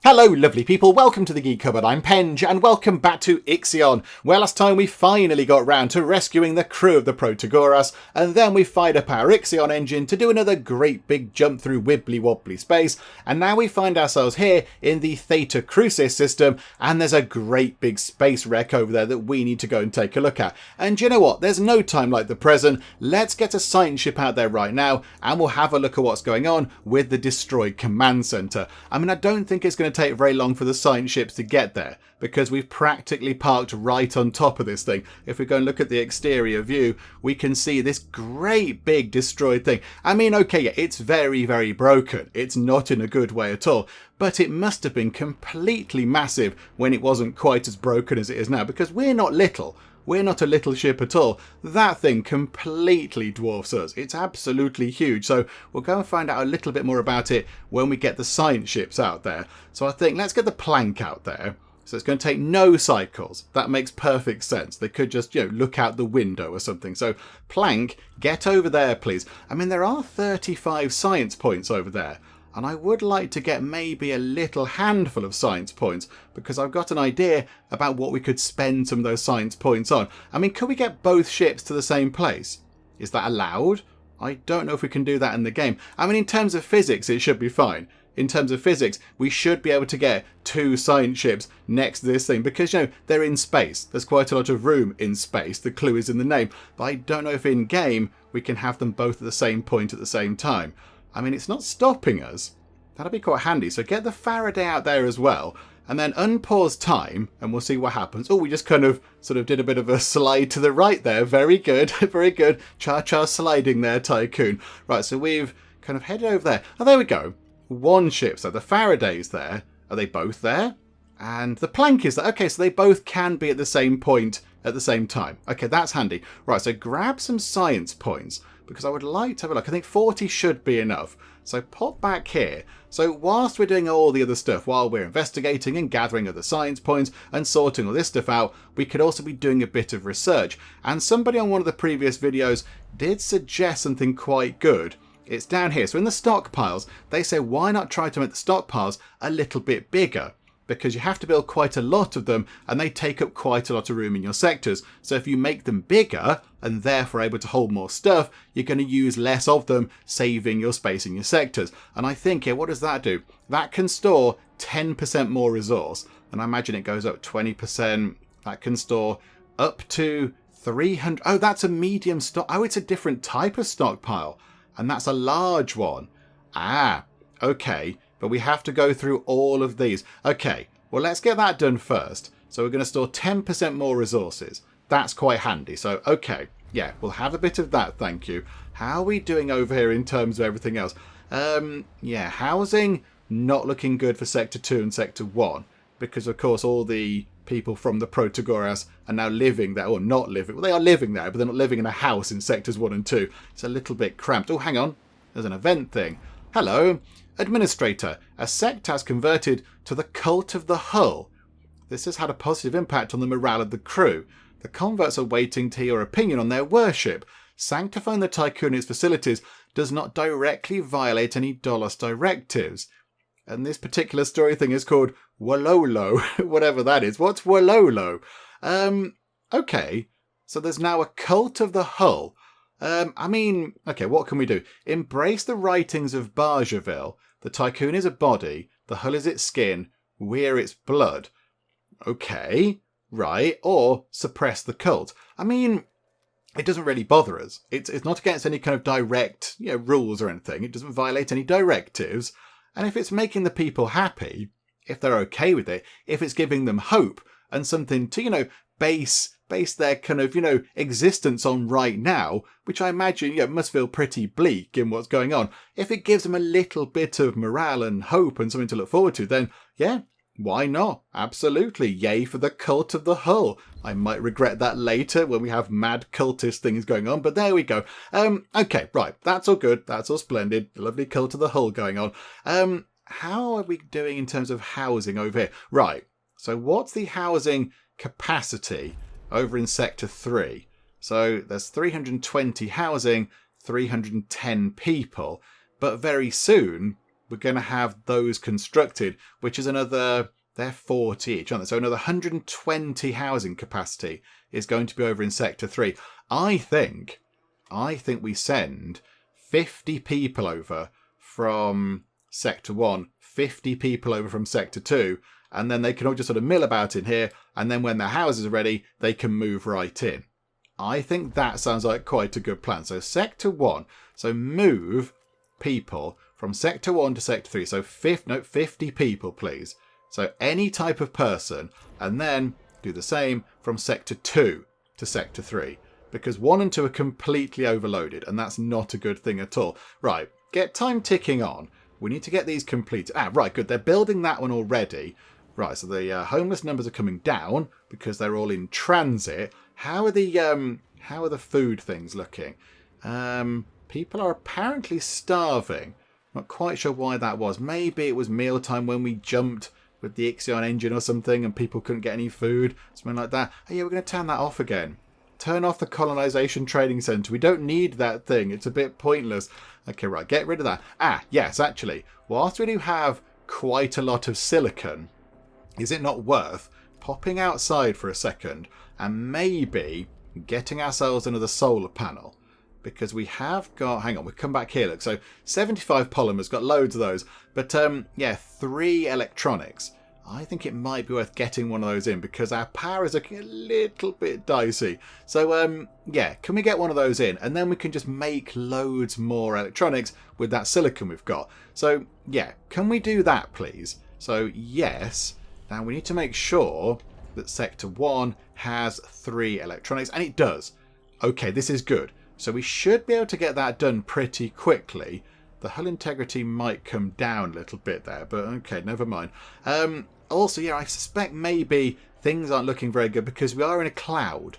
Hello lovely people, welcome to the Geek Cupboard, I'm Penge, and welcome back to Ixion, where last time we finally got round to rescuing the crew of the Protagoras, and then we fired up our Ixion engine to do another great big jump through wibbly wobbly space, and now we find ourselves here in the Theta Crucis system, and there's a great big space wreck over there that we need to go and take a look at. And you know what, there's no time like the present, let's get a science ship out there right now, and we'll have a look at what's going on with the destroyed command centre. I mean, I don't think it's going to take very long for the science ships to get there because we've practically parked right on top of this thing. If we go and look at the exterior view, we can see this great big destroyed thing. I mean, okay, yeah, it's very broken. It's not in a good way at all, but it must have been completely massive when it wasn't quite as broken as it is now, because we're not little. We're not a little ship at all. That thing completely dwarfs us. It's absolutely huge. So we'll go and find out a little bit more about it when we get the science ships out there. So I think let's get the Planck out there. So it's going to take no cycles. That makes perfect sense. They could just, look out the window or something. So Planck, get over there, please. I mean, there are 35 science points over there. And I would like to get maybe a little handful of science points because I've got an idea about what we could spend some of those science points on. I mean, could we get both ships to the same place? Is that allowed? I don't know if we can do that in the game. I mean, in terms of physics, it should be fine. In terms of physics, we should be able to get two science ships next to this thing because, they're in space. There's quite a lot of room in space. The clue is in the name. But I don't know if in game we can have them both at the same point at the same time. I mean, it's not stopping us. That'll be quite handy. So get the Faraday out there as well. And then unpause time and we'll see what happens. Oh, we just kind of sort of did a bit of a slide to the right there. Very good. Very good. Cha-cha sliding there, Tycoon. Right, so we've kind of headed over there. Oh, there we go. One ship. So the Faraday's there. Are they both there? And the Planck is there. Okay, so they both can be at the same point at the same time. Okay, that's handy. Right, so grab some science points because I would like to have a look. I think 40 should be enough. So pop back here. So whilst we're doing all the other stuff, while we're investigating and gathering other science points and sorting all this stuff out, we could also be doing a bit of research. And somebody on one of the previous videos did suggest something quite good. It's down here. So in the stockpiles, they say why not try to make the stockpiles a little bit bigger? Because you have to build quite a lot of them and they take up quite a lot of room in your sectors. So if you make them bigger and therefore able to hold more stuff, you're going to use less of them, saving your space in your sectors. And I think here, what does that do? That can store 10% more resource. And I imagine it goes up 20%. That can store up to 300. Oh, that's a medium stock. Oh, it's a different type of stockpile. And that's a large one. Ah, okay. But we have to go through all of these. Okay, well, let's get that done first. So we're going to store 10% more resources. That's quite handy. So, okay, yeah, we'll have a bit of that, thank you. How are we doing over here in terms of everything else? Yeah, housing, not looking good for Sector 2 and Sector 1. Because, of course, all the people from the Protagoras are now living there, or not living. Well, they are living there, but they're not living in a house in Sectors 1 and 2. It's a little bit cramped. Oh, hang on. There's an event thing. Hello. Administrator, a sect has converted to the Cult of the Hull. This has had a positive impact on the morale of the crew. The converts are waiting to hear your opinion on their worship. Sanctifying the Tycoon and its facilities does not directly violate any Dolos directives. And this particular story thing is called Wololo, whatever that is. What's Wololo? Okay, so there's now a Cult of the Hull. I mean, okay, what can we do? Embrace the writings of Bargeville. The Tycoon is a body, the hull is its skin, we're its blood. Okay, right, or suppress the cult. I mean, it doesn't really bother us. It's not against any kind of direct rules or anything. It doesn't violate any directives. And if it's making the people happy, if they're okay with it, if it's giving them hope and something to, base their kind of, existence on right now, which I imagine, must feel pretty bleak in what's going on. If it gives them a little bit of morale and hope and something to look forward to, then, yeah, why not? Absolutely. Yay for the Cult of the Hull. I might regret that later when we have mad cultist things going on, but there we go. Okay, right. That's all good. That's all splendid. Lovely Cult of the Hull going on. How are we doing in terms of housing over here? Right. So what's the housing capacity over in Sector 3? So there's 320 housing, 310 people. But very soon, we're going to have those constructed, which is another, they're 40 each, aren't they? So another 120 housing capacity is going to be over in Sector 3. I think we send 50 people over from Sector 1, 50 people over from Sector 2, and then they can all just sort of mill about in here, and then when their houses are ready, they can move right in. I think that sounds like quite a good plan. So Sector 1, so move people from Sector 1 to Sector 3. So 50 people, please. So any type of person, and then do the same from Sector 2 to Sector 3. Because 1 and 2 are completely overloaded, and that's not a good thing at all. Right, get time ticking on. We need to get these completed. Right, good. They're building that one already. Right, so the homeless numbers are coming down because they're all in transit. How are the food things looking? People are apparently starving. Not quite sure why that was. Maybe it was mealtime when we jumped with the Ixion engine or something and people couldn't get any food. Something like that. Oh yeah, we're going to turn that off again. Turn off the colonization training center. We don't need that thing. It's a bit pointless. Okay, right. Get rid of that. Yes, actually. Whilst we do have quite a lot of silicon, is it not worth popping outside for a second and maybe getting ourselves another solar panel? Because we have got... Hang on, we'll come back here. Look, so 75 polymers, got loads of those. But, 3 electronics. I think it might be worth getting one of those in because our power is looking a little bit dicey. So, can we get one of those in? And then we can just make loads more electronics with that silicon we've got. So, yeah, can we do that, please? So, yes. Now, we need to make sure that Sector 1 has 3 electronics, and it does. Okay, this is good. So we should be able to get that done pretty quickly. The hull integrity might come down a little bit there, but okay, never mind. Also, yeah, I suspect maybe things aren't looking very good because we are in a cloud.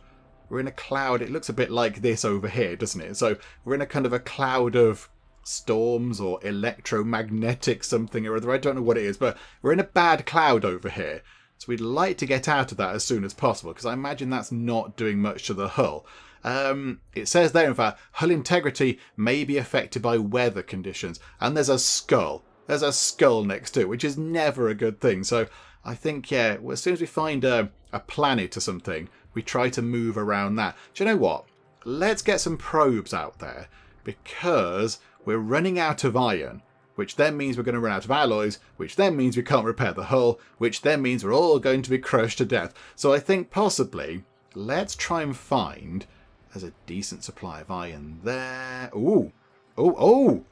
We're in a cloud. It looks a bit like this over here, doesn't it? So we're in a kind of a cloud of storms or electromagnetic something or other. I don't know what it is, but we're in a bad cloud over here. So we'd like to get out of that as soon as possible because I imagine that's not doing much to the hull. It says there, in fact, hull integrity may be affected by weather conditions. And there's a skull. There's a skull next to it, which is never a good thing. So I think, yeah, as soon as we find a planet or something, we try to move around that. Do you know what? Let's get some probes out there because we're running out of iron, which then means we're going to run out of alloys, which then means we can't repair the hull, which then means we're all going to be crushed to death. So I think possibly let's try and find... There's a decent supply of iron there. Ooh. Oh.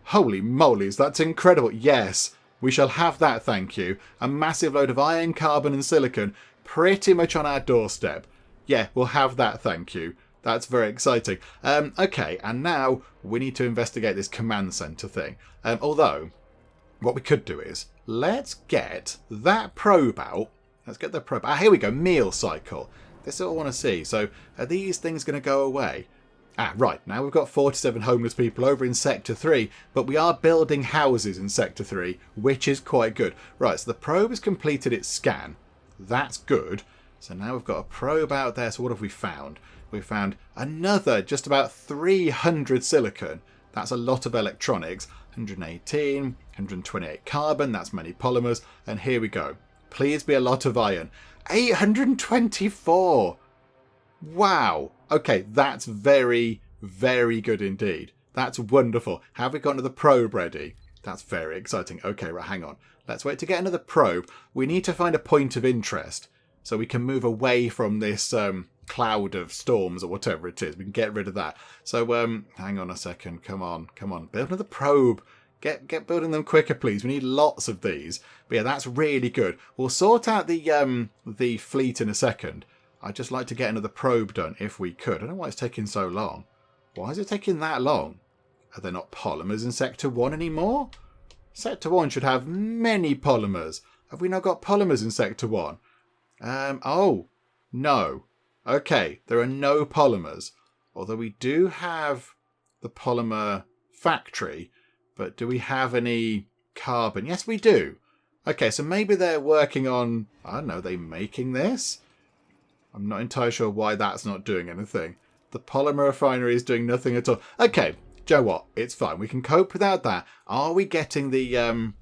Holy moly's, that's incredible. Yes, we shall have that, thank you. A massive load of iron, carbon and silicon pretty much on our doorstep. Yeah, we'll have that, thank you. That's very exciting. Okay, and now we need to investigate this command center thing. Although, what we could do is, let's get that probe out. Let's get the probe. Here we go, meal cycle. This is what I want to see. So, are these things going to go away? Right. Now we've got 47 homeless people over in Sector 3, but we are building houses in Sector 3, which is quite good. Right, so the probe has completed its scan. That's good. So now we've got a probe out there. So what have we found? We found another just about 300 silicon. That's a lot of electronics. 118, 128 carbon. That's many polymers. And here we go. Please be a lot of iron. 824. Wow. Okay, that's very, very good indeed. That's wonderful. Have we got another probe ready? That's very exciting. Okay, right, hang on. Let's wait to get another probe. We need to find a point of interest so we can move away from this cloud of storms or whatever it is. We can get rid of that. So, hang on a second. Come on. Build another probe. Get building them quicker, please. We need lots of these. But yeah, that's really good. We'll sort out the fleet in a second. I'd just like to get another probe done if we could. I don't know why it's taking so long. Why is it taking that long? Are there not polymers in Sector 1 anymore? Sector 1 should have many polymers. Have we not got polymers in Sector 1? Oh, no. Okay, there are no polymers. Although we do have the polymer factory. But do we have any carbon? Yes, we do. Okay, so maybe they're working on... I don't know, are they making this? I'm not entirely sure why that's not doing anything. The polymer refinery is doing nothing at all. Okay, you know what? It's fine. We can cope without that. Are we getting the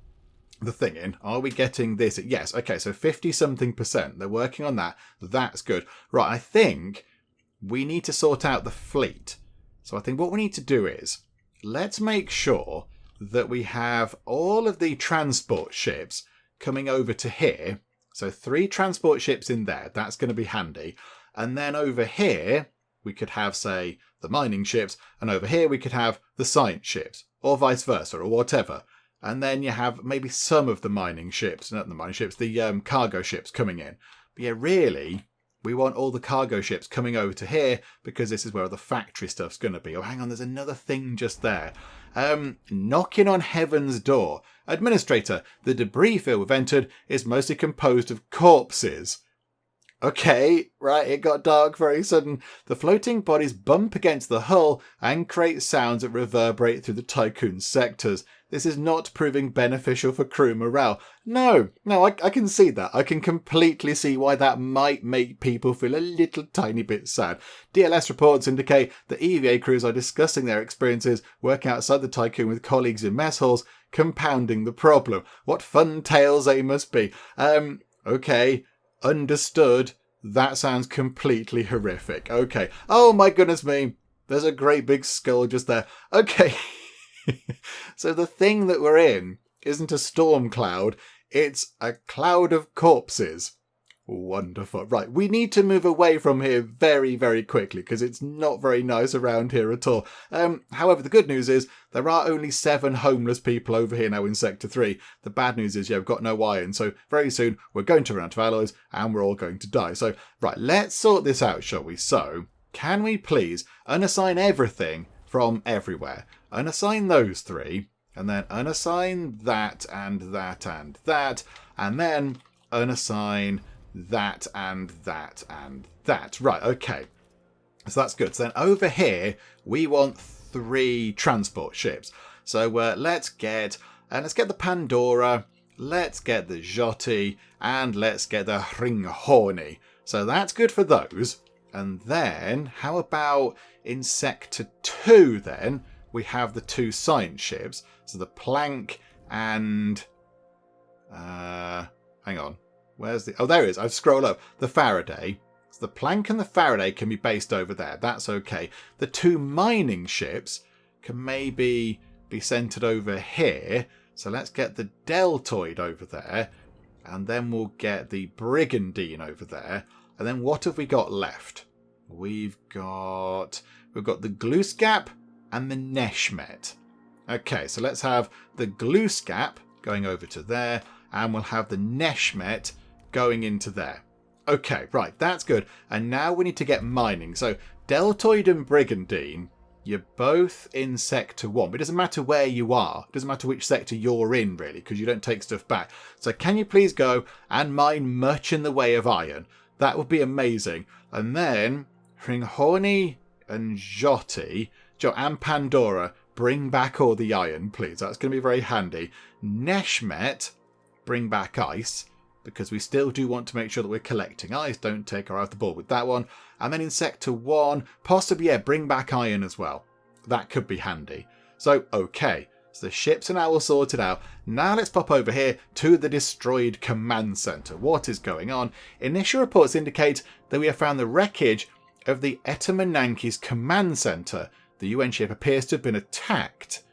thing in? Are we getting this? Yes. Okay, so 50-something%. They're working on that. That's good. Right, I think we need to sort out the fleet. So I think what we need to do is, let's make sure that we have all of the transport ships coming over to here. So 3 transport ships in there. That's going to be handy. And then over here, we could have, say, the mining ships. And over here, we could have the science ships. Or vice versa, or whatever. And then you have maybe some of the mining ships. Not the mining ships, the cargo ships coming in. But yeah, really, we want all the cargo ships coming over to here because this is where the factory stuff's going to be. Oh, hang on, there's another thing just there. Knocking on heaven's door. Administrator, the debris field we've entered is mostly composed of corpses. Okay, right, it got dark very sudden. The floating bodies bump against the hull and create sounds that reverberate through the Tycoon sectors. This is not proving beneficial for crew morale. No, I can see that. I can completely see why that might make people feel a little tiny bit sad. DLS reports indicate that EVA crews are discussing their experiences working outside the Tycoon with colleagues in mess halls, compounding the problem. What fun tales they must be. Okay. Understood. That sounds completely horrific. Okay. Oh my goodness me. There's a great big skull just there. Okay. So the thing that we're in isn't a storm cloud. It's a cloud of corpses. Wonderful. Right. We need to move away from here very, very quickly because it's not very nice around here at all. However, the good news is there are only 7 homeless people over here now in Sector 3. The bad news is, yeah, we've got no iron. So very soon we're going to run out of alloys and we're all going to die. So, right, let's sort this out, shall we? So, can we please unassign everything from everywhere? Unassign those 3 and then unassign that and that and that and then unassign that and that and that. Right, okay. So that's good. So then over here, we want 3 transport ships. So let's get the Pandora, let's get the Jyoti, and let's get the Ringhorni. So that's good for those. And then, how about in Sector 2 then, we have the 2 science ships. So the Planck and... hang on. Where's the... Oh, there it is. I've scrolled up. The Faraday. So the Planck and the Faraday can be based over there. That's okay. The 2 mining ships can maybe be centered over here. So let's get the Deltoid over there. And then we'll get the Brigandine over there. And then what have we got left? We've got the Gluskap and the Neshmet. Okay, so let's have the Gluskap going over to there. And we'll have the Neshmet going into there. Okay, right, that's good. And now we need to get mining. So Deltoid and Brigandine, you're both in Sector 1. But it doesn't matter where you are. It doesn't matter which sector you're in, really, because you don't take stuff back. So can you please go and mine much in the way of iron? That would be amazing. And then Ringhorni and Jyoti and Pandora, bring back all the iron, please. That's going to be very handy. Neshmet, bring back ice, because we still do want to make sure that we're collecting ice. Don't take our eye off the ball with that one. And then in Sector 1, possibly, yeah, bring back iron as well. That could be handy. So, okay. So the ships are now all sorted out. Now let's pop over here to the destroyed command center. What is going on? Initial reports indicate that we have found the wreckage of the Etemenanki's command center. The UN ship appears to have been attacked.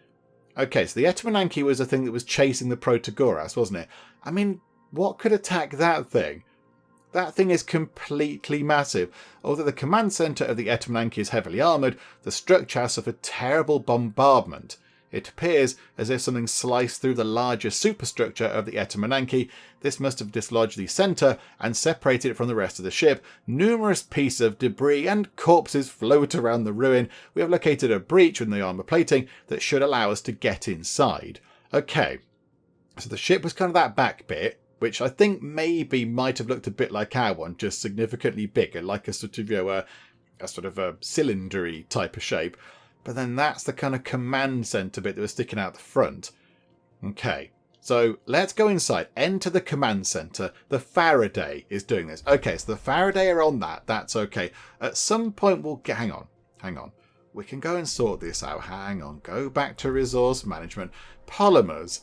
Okay, so the Etemenanki was the thing that was chasing the Protagoras, wasn't it? I mean, what could attack that thing? That thing is completely massive. Although the command center of the Etemenanki is heavily armoured, the structure has suffered terrible bombardment. It appears as if something sliced through the larger superstructure of the Etemenanki. This must have dislodged the centre and separated it from the rest of the ship. Numerous pieces of debris and corpses float around the ruin. We have located a breach in the armour plating that should allow us to get inside. Okay, so the ship was kind of that back bit, which I think maybe might have looked a bit like our one, just significantly bigger, like a sort of, a cylindery type of shape. But then that's the kind of command centre bit that was sticking out the front. Okay, so let's go inside. Enter the command centre. The Faraday is doing this. Okay, so the Faraday are on that. That's okay. At some point we'll get... Hang on. We can go and sort this out. Hang on. Go back to resource management. Polymers.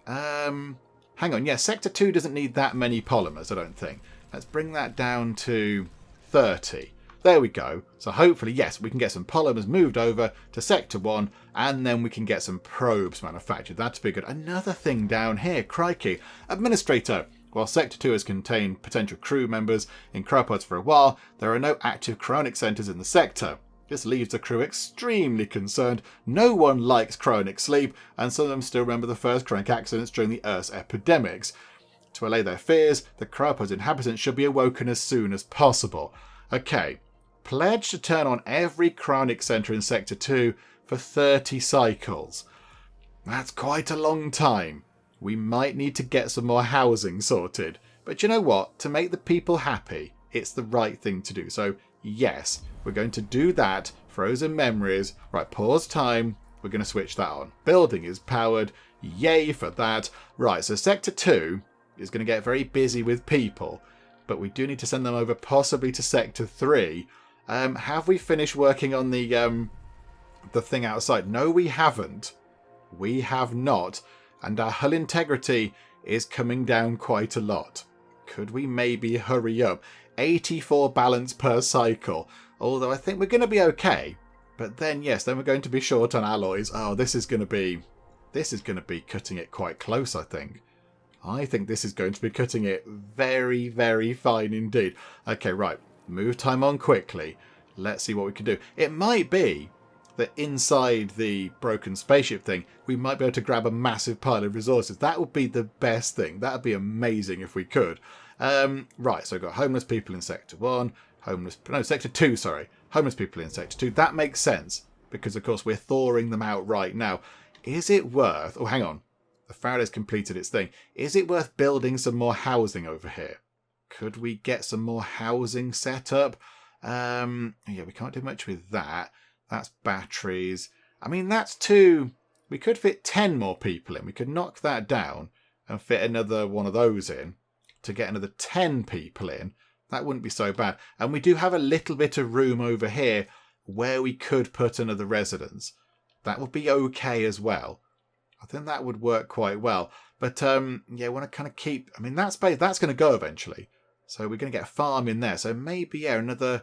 Hang on. Yeah, Sector 2 doesn't need that many polymers, I don't think. Let's bring that down to 30. There we go. So hopefully, yes, we can get some polymers moved over to Sector 1, and then we can get some probes manufactured. That'd be good. Another thing down here. Crikey. Administrator. While Sector 2 has contained potential crew members in cryopods for a while, there are no active cryonic centres in the sector. This leaves the crew extremely concerned. No one likes cryonic sleep, and some of them still remember the first cryonic accidents during the Earth's epidemics. To allay their fears, the cryopod's inhabitants should be awoken as soon as possible. Okay, pledge to turn on every cryonic centre in Sector 2 for 30 cycles. That's quite a long time. We might need to get some more housing sorted. But you know what? To make the people happy, it's the right thing to do. So, yes, we're going to do that. Frozen memories. Right, pause time. We're going to switch that on. Building is powered. Yay for that. Right, so Sector 2 is going to get very busy with people. But we do need to send them over possibly to Sector 3. Have we finished working on the thing outside? No, we haven't. We have not. And our hull integrity is coming down quite a lot. Could we maybe hurry up? 84 balance per cycle. Although I think we're going to be okay. But then, yes, then we're going to be short on alloys. Oh, this is going to be cutting it quite close, I think. I think this is going to be cutting it very, very fine indeed. Okay, right. Move time on quickly. Let's see what we can do. It might be that inside the broken spaceship thing, we might be able to grab a massive pile of resources. That would be the best thing. That would be amazing if we could. Right, so we've got homeless people in Sector 1. Sector 2, sorry. Homeless people in Sector 2. That makes sense, because, of course, we're thawing them out right now. Is it worth... Oh, hang on. The Faraday's completed its thing. Is it worth building some more housing over here? Could we get some more housing set up? Yeah, we can't do much with that. That's batteries. I mean, that's two... We could fit 10 more people in. We could knock that down and fit another one of those in to get another 10 people in. That wouldn't be so bad. And we do have a little bit of room over here where we could put another residence. That would be okay as well. I think that would work quite well. But, yeah, I want to kind of keep... I mean, that's going to go eventually. So we're going to get a farm in there. So maybe, yeah, another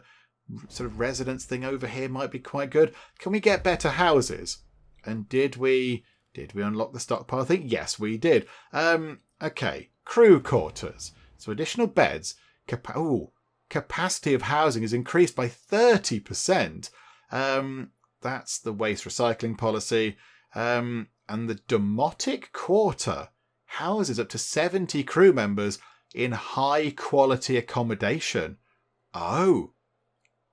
sort of residence thing over here might be quite good. Can we get better houses? And did we unlock the stockpile? I think yes, we did. Okay, crew quarters. So additional beds. Capacity of housing is increased by 30%. That's the waste recycling policy. And the Demotic Quarter houses up to 70 crew members in high quality accommodation. Oh,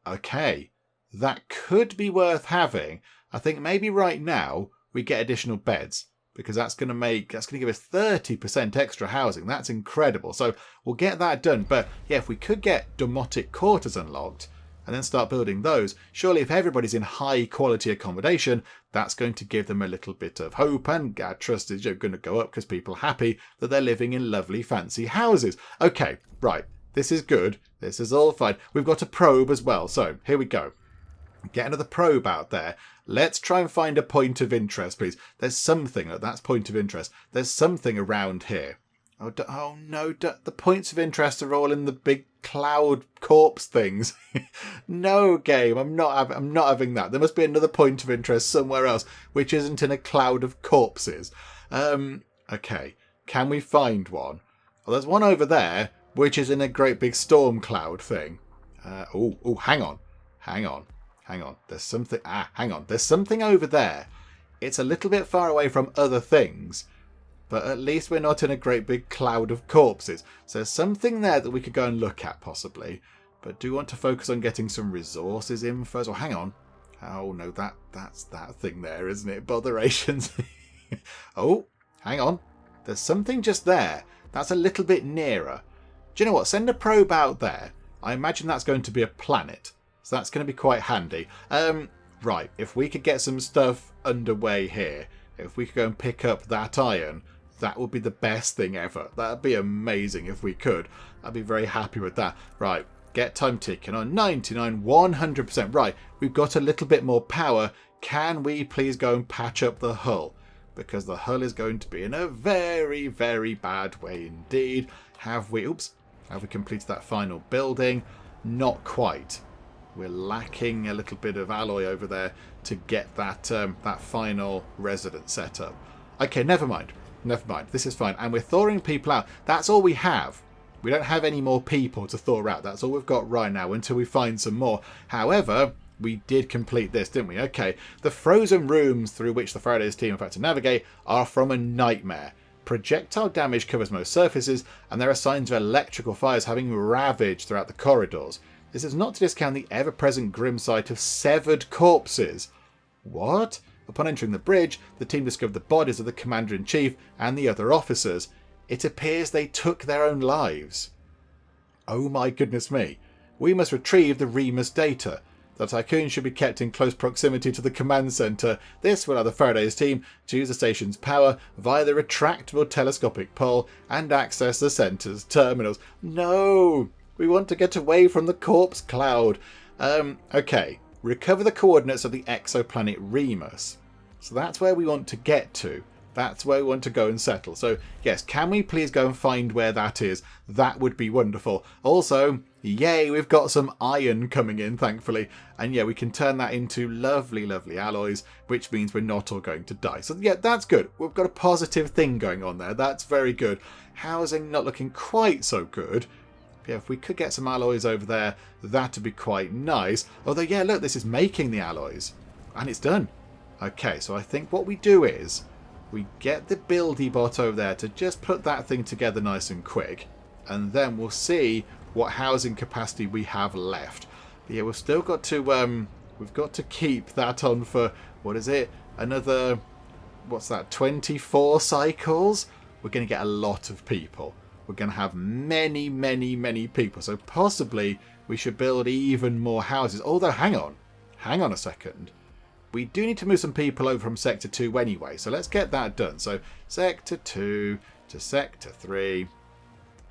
okay. That could be worth having. I think maybe right now we get additional beds, because that's going to give us 30% extra housing. That's incredible. So we'll get that done. But yeah, if we could get Demotic Quarters unlocked and then start building those, surely if everybody's in high quality accommodation, that's going to give them a little bit of hope, and our trust is going to go up because people are happy that they're living in lovely fancy houses. Okay, right. This is good. This is all fine. We've got a probe as well. So here we go. Get another probe out there. Let's try and find a point of interest, please. There's something. That's point of interest. There's something around here. Oh no, the points of interest are all in the big cloud corpse things. No, game, I'm not having that. There must be another point of interest somewhere else, which isn't in a cloud of corpses. Okay, can we find one? Well, there's one over there, which is in a great big storm cloud thing. Hang on. There's something. Hang on. There's something over there. It's a little bit far away from other things, but at least we're not in a great big cloud of corpses. So there's something there that we could go and look at, possibly. But do want to focus on getting some resources in first. Or hang on. Oh, no, that's that thing there, isn't it? Botherations. Oh, hang on. There's something just there. That's a little bit nearer. Do you know what? Send a probe out there. I imagine that's going to be a planet. So that's going to be quite handy. Right, if we could get some stuff underway here, if we could go and pick up that iron, that would be the best thing ever. That would be amazing if we could. I'd be very happy with that. Right, Get time ticking on 99, 100%. Right, we've got a little bit more power. Can we please go and patch up the hull? Because the hull is going to be in a very, very bad way indeed. Have we completed that final building? Not quite. We're lacking a little bit of alloy over there to get that that final residence set up. Okay, never mind. This is fine. And we're thawing people out. That's all we have. We don't have any more people to thaw out. That's all we've got right now until we find some more. However, we did complete this, didn't we? Okay, the frozen rooms through which the Faraday's team have had to navigate are from a nightmare. Projectile damage covers most surfaces, and there are signs of electrical fires having ravaged throughout the corridors. This is not to discount the ever-present grim sight of severed corpses. What? Upon entering the bridge, the team discovered the bodies of the Commander-in-Chief and the other officers. It appears they took their own lives. Oh my goodness me. We must retrieve the Remus data. The Tycoon should be kept in close proximity to the command centre. This will allow the Faraday's team to use the station's power via the retractable telescopic pole and access the centre's terminals. No! We want to get away from the corpse cloud. Okay. Recover the coordinates of the exoplanet Remus. So that's where we want to get to. That's where we want to go and settle. So, yes, can we please go and find where that is? That would be wonderful. Also, yay, we've got some iron coming in, thankfully. And yeah, we can turn that into lovely, lovely alloys, which means we're not all going to die. So yeah, that's good. We've got a positive thing going on there. That's very good. Housing not looking quite so good. Yeah, if we could get some alloys over there, that'd be quite nice. Although, yeah, look, this is making the alloys. And it's done. Okay, so I think what we do is we get the buildy bot over there to just put that thing together nice and quick. And then we'll see what housing capacity we have left. But yeah, we've still got to we've got to keep that on for, what is it? Another, what's that, 24 cycles? We're going to get a lot of people. We're going to have many, many, many people. So possibly we should build even more houses. Although, hang on a second. We do need to move some people over from Sector 2 anyway. So let's get that done. So Sector 2 to Sector 3.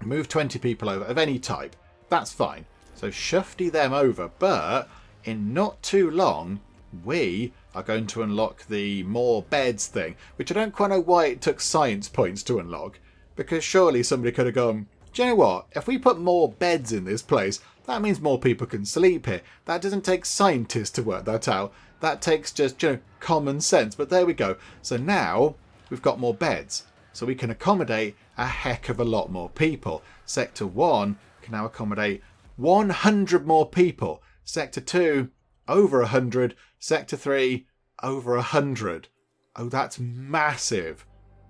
Move 20 people over of any type. That's fine. So shufty them over. But in not too long, we are going to unlock the more beds thing. Which I don't quite know why it took science points to unlock. Because surely somebody could have gone, do you know what? If we put more beds in this place, that means more people can sleep here. That doesn't take scientists to work that out. That takes just, common sense. But there we go. So now we've got more beds. So we can accommodate a heck of a lot more people. Sector 1 can now accommodate 100 more people. Sector 2, over 100. Sector 3, over 100. Oh, that's massive.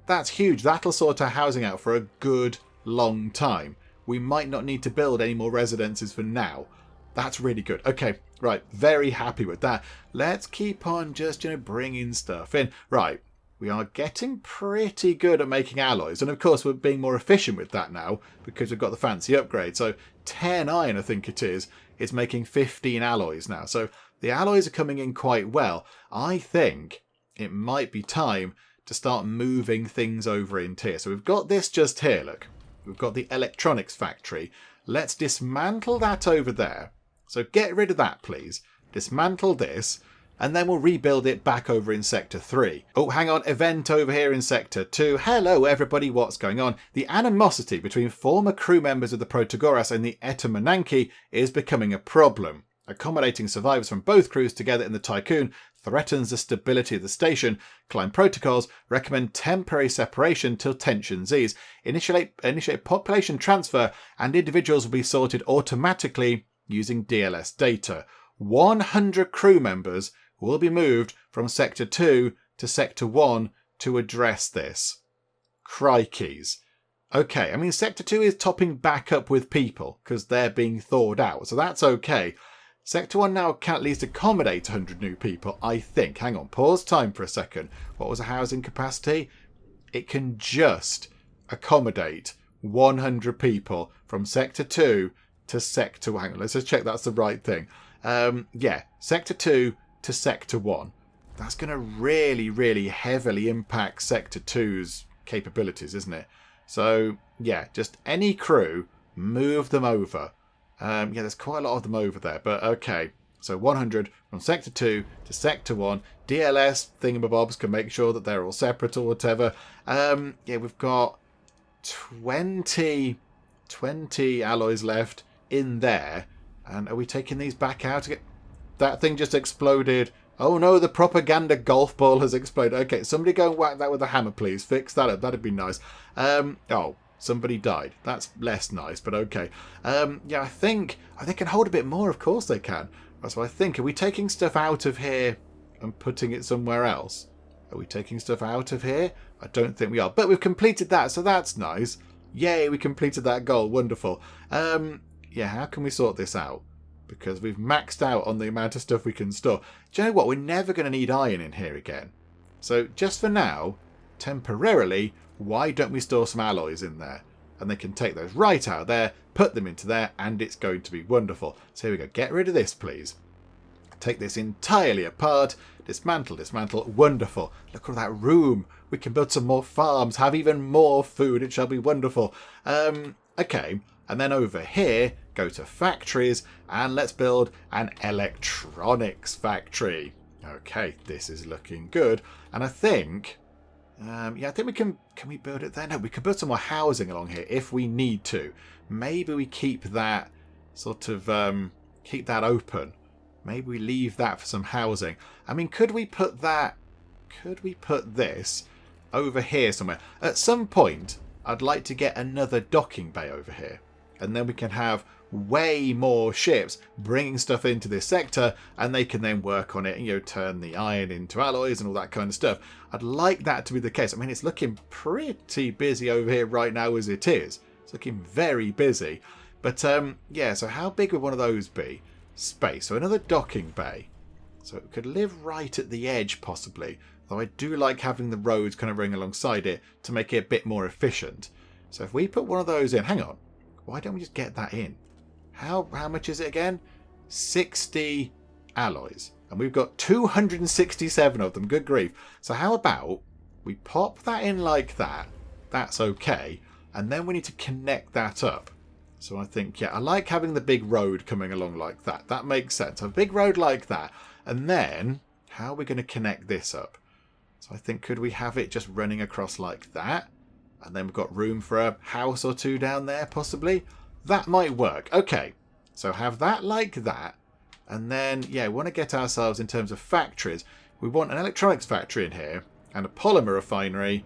That's huge. That'll sort our housing out for a good long time. We might not need to build any more residences for now. That's really good. Okay, right. Very happy with that. Let's keep on just, bringing stuff in. Right. We are getting pretty good at making alloys. And of course, we're being more efficient with that now because we've got the fancy upgrade. So 10 iron, I think it is making 15 alloys now. So the alloys are coming in quite well. I think it might be time to start moving things over into here. So we've got this just here, look. We've got the electronics factory. Let's dismantle that over there. So get rid of that, please. Dismantle this, and then we'll rebuild it back over in Sector 3. Oh, hang on, event over here in Sector 2. Hello, everybody, what's going on? The animosity between former crew members of the Protagoras and the Eta Menanke is becoming a problem. Accommodating survivors from both crews together in the Tycoon threatens the stability of the station. Klein protocols recommend temporary separation till tensions ease. Initiate population transfer, and individuals will be sorted automatically using DLS data. 100 crew members will be moved from Sector 2 to Sector 1 to address this. Crikeys. Okay, I mean, Sector 2 is topping back up with people because they're being thawed out, so that's okay. Sector 1 now can at least accommodate 100 new people, I think. Hang on, pause time for a second. What was the housing capacity? It can just accommodate 100 people from Sector 2 to Sector 1. Hang on, let's just check that's the right thing. Yeah, Sector 2 to Sector 1. That's going to really, really heavily impact Sector 2's capabilities, isn't it? So, yeah, just any crew, move them over. Yeah, there's quite a lot of them over there, but okay. So 100 from Sector 2 to Sector 1. DLS thingamabobs can make sure that they're all separate or whatever. Yeah, we've got 20 alloys left in there. And are we taking these back out? That thing just exploded. Oh no, the propaganda golf ball has exploded. Okay, somebody go and whack that with a hammer, please. Fix that up. That'd be nice. Oh, somebody died. That's less nice, but okay. Yeah, I think they can hold a bit more. Of course they can. That's what I think. Are we taking stuff out of here and putting it somewhere else? Are we taking stuff out of here? I don't think we are. But we've completed that, so that's nice. Yay, we completed that goal. Wonderful. Yeah, how can we sort this out? Because we've maxed out on the amount of stuff we can store. Do you know what? We're never going to need iron in here again. So just for now, temporarily, why don't we store some alloys in there? And they can take those right out there, put them into there, and it's going to be wonderful. So here we go. Get rid of this, please. Take this entirely apart. Dismantle, dismantle. Wonderful. Look at all that room. We can build some more farms, have even more food. It shall be wonderful. Okay. And then over here, go to factories, and let's build an electronics factory. Okay, this is looking good. And I think... yeah, I think we can we build it there? No, we can build some more housing along here if we need to. Maybe we keep that sort of, keep that open. Maybe we leave that for some housing. I mean, could we put this over here somewhere? At some point, I'd like to get another docking bay over here. And then we can have way more ships bringing stuff into this sector, and they can then work on it and, you know, turn the iron into alloys and all that kind of stuff. I'd like that to be the case. I mean, it's looking pretty busy over here right now as it is. It's looking very busy. But, yeah, so how big would one of those be? Space. So another docking bay. So it could live right at the edge, possibly. Though I do like having the roads kind of running alongside it to make it a bit more efficient. So if we put one of those in... Hang on. Why don't we just get that in? How much is it again? 60 alloys. And we've got 267 of them. Good grief. So how about we pop that in like that? That's okay. And then we need to connect that up. So I think, yeah, I like having the big road coming along like that. That makes sense. A big road like that. And then, how are we going to connect this up? So I think, could we have it just running across like that? And then we've got room for a house or two down there, possibly. That might work. Okay, so have that like that. And then, yeah, we want to get ourselves, in terms of factories, we want an electronics factory in here, and a polymer refinery,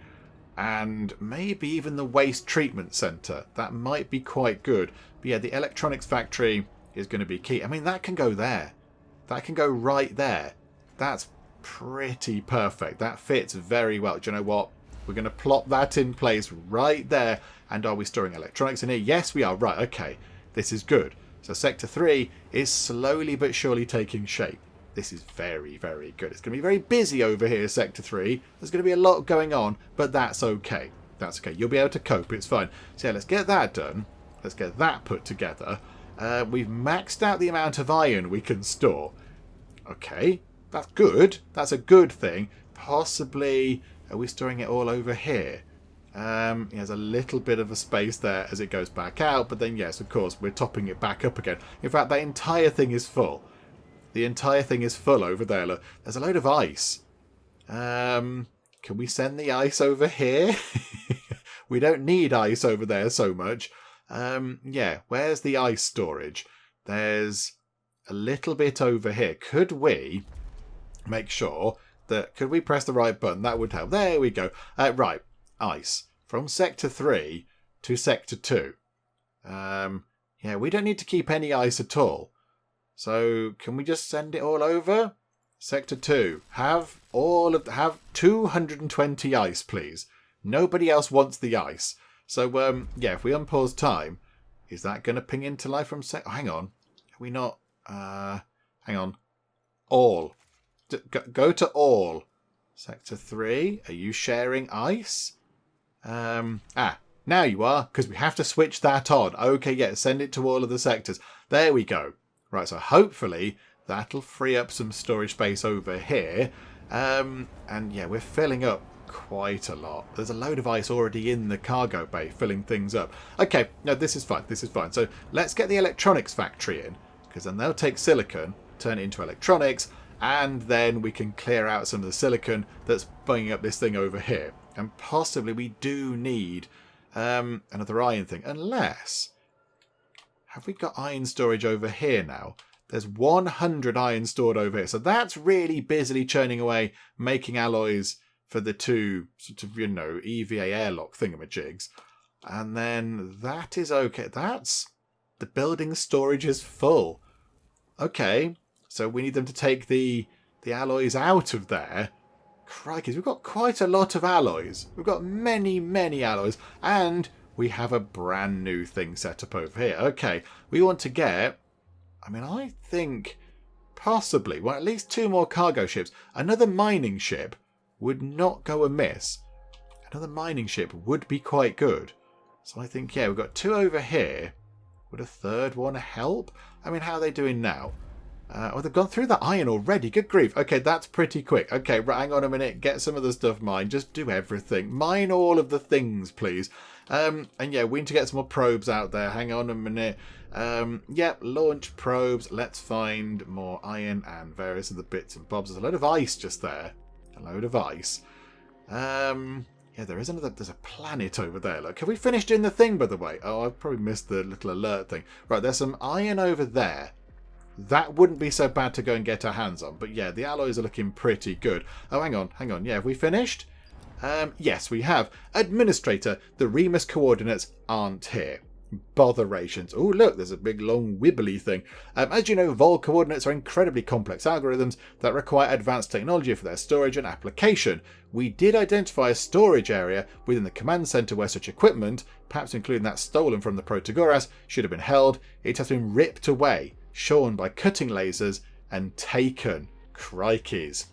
and maybe even the waste treatment centre. That might be quite good. But yeah, the electronics factory is going to be key. I mean, that can go there. That can go right there. That's pretty perfect. That fits very well. Do you know what? We're going to plop that in place right there. And are we storing electronics in here? Yes, we are. Right, okay. This is good. So Sector 3 is slowly but surely taking shape. This is very, very good. It's going to be very busy over here, Sector 3. There's going to be a lot going on, but that's okay. That's okay. You'll be able to cope. It's fine. So yeah, let's get that done. Let's get that put together. We've maxed out the amount of iron we can store. Okay, that's good. That's a good thing. Possibly... Are we storing it all over here? There's a little bit of a space there as it goes back out. But then, yes, of course, we're topping it back up again. In fact, that entire thing is full. The entire thing is full over there. Look, there's a load of ice. Can we send the ice over here? We don't need ice over there so much. Yeah, where's the ice storage? There's a little bit over here. Could we make sure... Could we press the right button? That would help. There we go. Right. Ice. From Sector 3 to Sector 2. Yeah, we don't need to keep any ice at all. So, can we just send it all over? Sector 2. Have 220 ice, please. Nobody else wants the ice. So, yeah, if we unpause time, is that going to ping into life from hang on. Are we not... hang on. All. Go to all. Sector 3. Are you sharing ice? Now you are, because we have to switch that on. Okay, yeah, send it to all of the sectors. There we go. Right, so hopefully that'll free up some storage space over here. And yeah, we're filling up quite a lot. There's a load of ice already in the cargo bay filling things up. Okay, no, this is fine. This is fine. So let's get the electronics factory in, because then they'll take silicon, turn it into electronics, and then we can clear out some of the silicon that's bunging up this thing over here. And possibly we do need another iron thing. Unless... have we got iron storage over here now? There's 100 iron stored over here. So that's really busily churning away, making alloys for the two sort of, EVA airlock thingamajigs. And then that is okay. That's... the building storage is full. Okay. So we need them to take the alloys out of there. Crikey, we've got quite a lot of alloys. We've got many, many alloys. And we have a brand new thing set up over here. Okay, we want to get... I think possibly, well, at least 2 more cargo ships. Another mining ship would not go amiss. Another mining ship would be quite good. So I think, yeah, we've got 2 over here. Would a third one help? How are they doing now? They've gone through the iron already. Good grief. Okay, that's pretty quick. Okay, right, hang on a minute. Get some of the stuff mined. Just do everything. Mine all of the things, please. And yeah, we need to get some more probes out there. Hang on a minute. Yep, launch probes. Let's find more iron and various other bits and bobs. There's a load of ice just there. A load of ice. Yeah, there's a planet over there. Look, have we finished doing the thing, by the way? Oh, I've probably missed the little alert thing. Right, there's some iron over there. That wouldn't be so bad to go and get our hands on. But yeah, the alloys are looking pretty good. Oh, hang on. Yeah, have we finished? Yes, we have. Administrator, the Remus coordinates aren't here. Botherations. Oh, look, there's a big long wibbly thing. As you know, Vol coordinates are incredibly complex algorithms that require advanced technology for their storage and application. We did identify a storage area within the command center where such equipment, perhaps including that stolen from the Protagoras, should have been held. It has been ripped away, shorn by cutting lasers, and taken. Crikeys.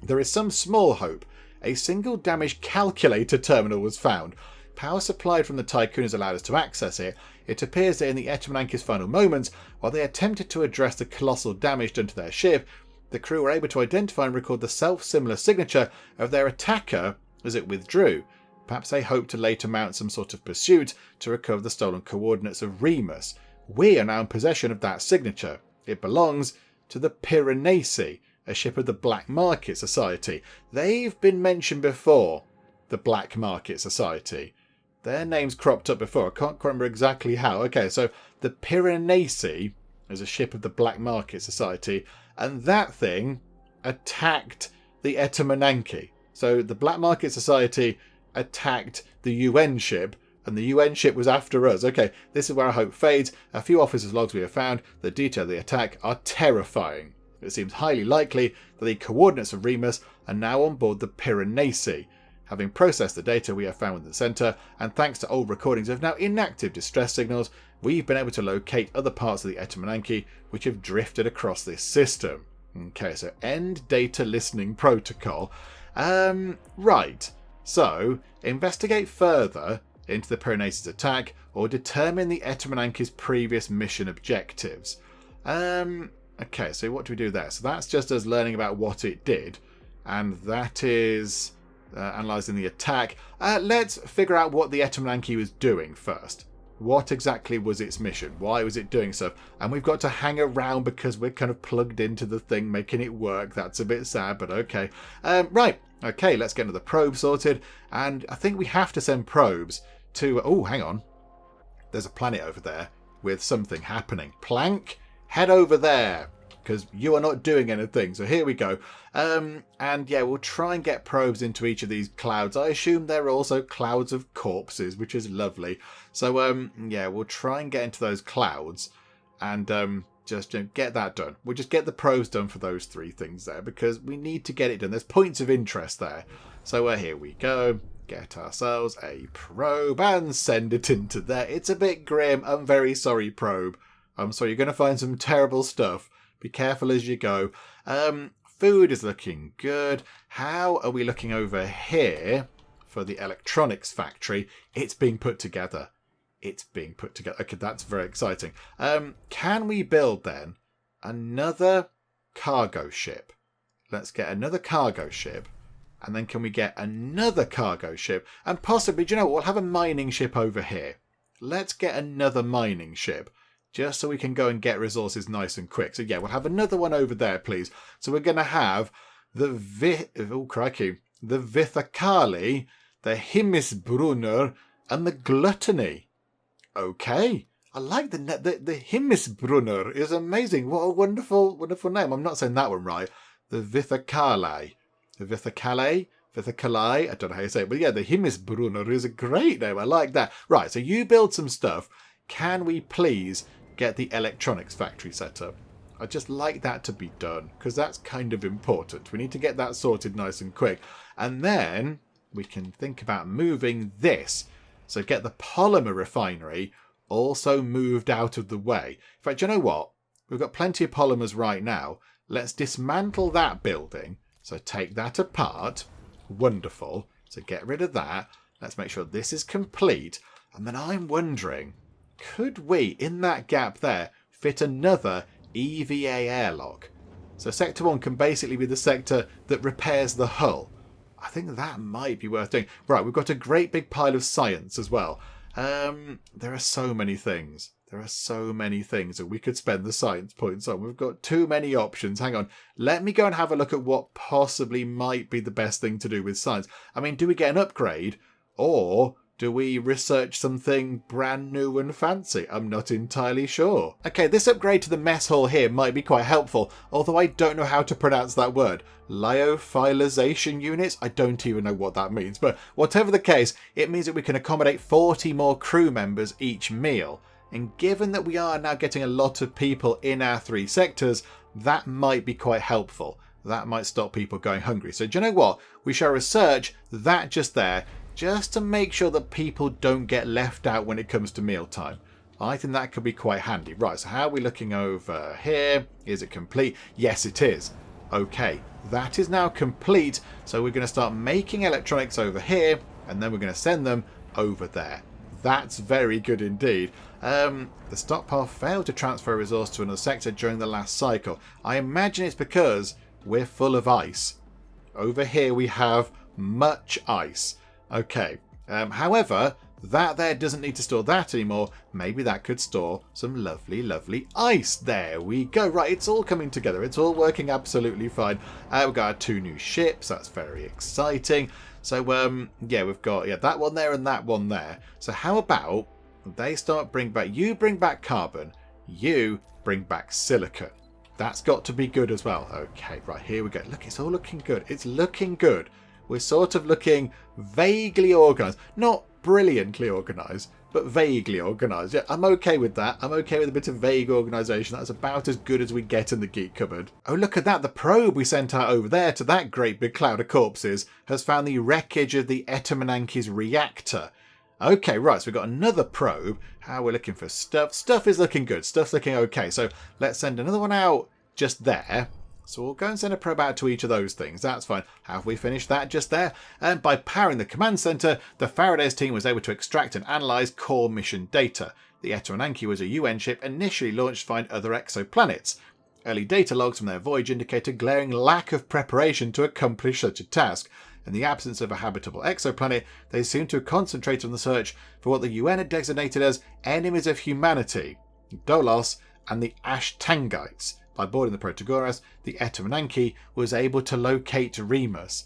There is some small hope. A single damaged calculator terminal was found. Power supplied from the Tycoon has allowed us to access it. It appears that in the Etemenanki's final moments, while they attempted to address the colossal damage done to their ship, the crew were able to identify and record the self-similar signature of their attacker as it withdrew. Perhaps they hoped to later mount some sort of pursuit to recover the stolen coordinates of Remus. We are now in possession of that signature. It belongs to the Piranesi, a ship of the Black Market Society. They've been mentioned before, the Black Market Society. Their name's cropped up before. I can't remember exactly how. Okay, so the Piranesi is a ship of the Black Market Society, and that thing attacked the Etemenanki. So the Black Market Society attacked the UN ship, and the UN ship was after us. Okay, this is where our hope fades. A few officers' logs we have found that detail the attack are terrifying. It seems highly likely that the coordinates of Remus are now on board the Piranesi. Having processed the data we have found within the centre, and thanks to old recordings of now inactive distress signals, we've been able to locate other parts of the Etemenanki which have drifted across this system. Okay, so end data listening protocol. Right. So, investigate further into the Piranesi's attack, or determine the Etemenanki's previous mission objectives. Okay, so what do we do there? So that's just us learning about what it did, and that is... analysing the attack. Let's figure out what the Etemenanki was doing first. What exactly was its mission? Why was it doing stuff? And we've got to hang around because we're kind of plugged into the thing, making it work. That's a bit sad, but okay. Right. Okay, let's get into the probe sorted. And I think we have to send probes to... oh, hang on. There's a planet over there with something happening. Plank, head over there, because you are not doing anything. So here we go. And yeah, we'll try and get probes into each of these clouds. I assume there are also clouds of corpses, which is lovely. So yeah, we'll try and get into those clouds and just get that done. We'll just get the probes done for those 3 things there, because we need to get it done. There's points of interest there. So here we go. Get ourselves a probe and send it into there. It's a bit grim. I'm very sorry, probe. I'm sorry, you're going to find some terrible stuff. Be careful as you go. Food is looking good. How are we looking over here for the electronics factory? It's being put together. It's being put together. Okay, that's very exciting. Can we build then another cargo ship? Let's get another cargo ship. And then can we get another cargo ship? And possibly, do you know what? We'll have a mining ship over here. Let's get another mining ship. Just so we can go and get resources nice and quick. So yeah, we'll have another one over there, please. So we're going to have the the Vithakali, the Himmisbrunner, and the Gluttony. Okay. I like the Himmisbrunner is amazing. What a wonderful, wonderful name. I'm not saying that one right. The Vithakali. The Vithakali? Vithakali? I don't know how you say it. But yeah, the Himmisbrunner is a great name. I like that. Right, so you build some stuff. Can we please get the electronics factory set up? I'd just like that to be done, because that's kind of important. We need to get that sorted nice and quick. And then we can think about moving this. So get the polymer refinery also moved out of the way. In fact, you know what? We've got plenty of polymers right now. Let's dismantle that building. So take that apart. Wonderful. So get rid of that. Let's make sure this is complete. And then I'm wondering, could we, in that gap there, fit another EVA airlock? So Sector 1 can basically be the sector that repairs the hull. I think that might be worth doing. Right, we've got a great big pile of science as well. There are so many things. There are so many things that we could spend the science points on. We've got too many options. Hang on. Let me go and have a look at what possibly might be the best thing to do with science. I mean, do we get an upgrade? Or do we research something brand new and fancy? I'm not entirely sure. Okay, this upgrade to the mess hall here might be quite helpful, although I don't know how to pronounce that word. Lyophilization units? I don't even know what that means, but whatever the case, it means that we can accommodate 40 more crew members each meal. And given that we are now getting a lot of people in our 3 sectors, that might be quite helpful. That might stop people going hungry. So do you know what? We shall research that just there, just to make sure that people don't get left out when it comes to mealtime. I think that could be quite handy. Right, so how are we looking over here? Is it complete? Yes, it is. Okay, that is now complete. So we're going to start making electronics over here, and then we're going to send them over there. That's very good indeed. The stockpile failed to transfer a resource to another sector during the last cycle. I imagine it's because we're full of ice. Over here we have much ice. Okay. However, that there doesn't need to store that anymore. Maybe that could store some lovely, lovely ice. There we go. Right, it's all coming together. It's all working absolutely fine. We've got our 2 new ships. That's very exciting. So, yeah, we've got that one there and that one there. So how about they start you bring back carbon, you bring back silicon. That's got to be good as well. Okay, right, here we go. Look, it's all looking good. It's looking good. We're sort of looking vaguely organised. Not brilliantly organised, but vaguely organised. Yeah, I'm okay with that. I'm okay with a bit of vague organisation. That's about as good as we get in the Geek Cupboard. Oh, look at that. The probe we sent out over there to that great big cloud of corpses has found the wreckage of the Etermananki's reactor. Okay, right, so we've got another probe. How we're looking for stuff. Stuff is looking good. Stuff's looking okay. So let's send another one out just there. So we'll go and send a probe out to each of those things. That's fine. Have we finished that just there? And by powering the command center, the Faraday's team was able to extract and analyze core mission data. The Eterananki was a UN ship initially launched to find other exoplanets. Early data logs from their voyage indicate a glaring lack of preparation to accomplish such a task. In the absence of a habitable exoplanet, they seem to have concentrated on the search for what the UN had designated as enemies of humanity, Dolos and the Ashtangites. By boarding the Protagoras, the Eterananki was able to locate Remus.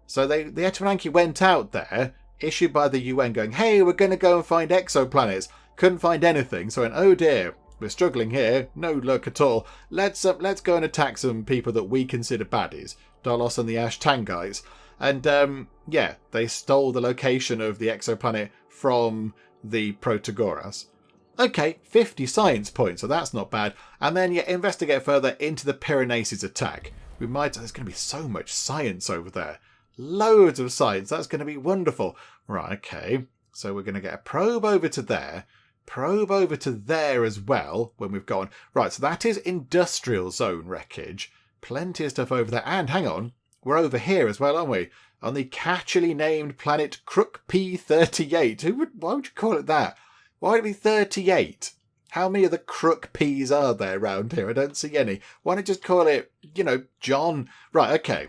So the Eterananki went out there, issued by the UN, going, hey, we're going to go and find exoplanets. Couldn't find anything, so went, oh dear, we're struggling here, no luck at all. Let's go and attack some people that we consider baddies, Dolos and the Ashtangites. And yeah, they stole the location of the exoplanet from the Protagoras. Okay, 50 science points, so that's not bad. And then you investigate further into the Piranesi attack. There's going to be so much science over there. Loads of science. That's going to be wonderful. Right, okay. So we're going to get a probe over to there. Probe over to there as well when we've gone. Right, so that is industrial zone wreckage. Plenty of stuff over there. And hang on, we're over here as well, aren't we? On the catchily named planet Crook P38. Why would you call it that? Why would it be 38? How many of the Crook P's are there around here? I don't see any. Why not just call it, John? Right, okay.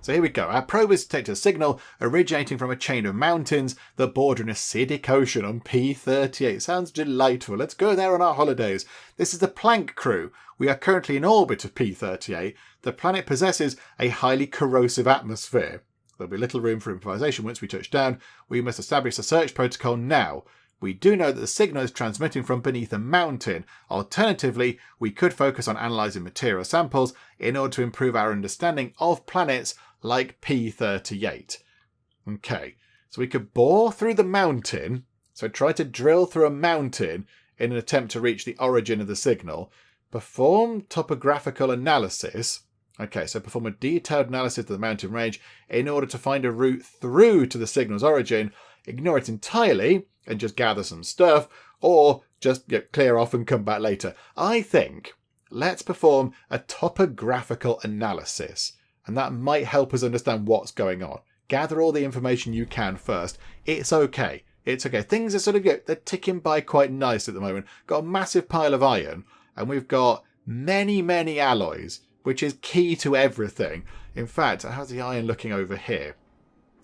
So here we go. Our probe has detected a signal originating from a chain of mountains that border an acidic ocean on P38. Sounds delightful. Let's go there on our holidays. This is the Planck crew. We are currently in orbit of P38. The planet possesses a highly corrosive atmosphere. There'll be little room for improvisation once we touch down. We must establish a search protocol now. We do know that the signal is transmitting from beneath a mountain. Alternatively, we could focus on analysing material samples in order to improve our understanding of planets like P38. Okay, so we could bore through the mountain, so try to drill through a mountain in an attempt to reach the origin of the signal, perform topographical analysis. Okay, so perform a detailed analysis of the mountain range in order to find a route through to the signal's origin, ignore it entirely and just gather some stuff, or just clear off and come back later. I think let's perform a topographical analysis, and that might help us understand what's going on. Gather all the information you can first. It's okay. It's okay. Things are sort of, they're ticking by quite nice at the moment. Got a massive pile of iron, and we've got many, many alloys, which is key to everything. In fact, how's the iron looking over here?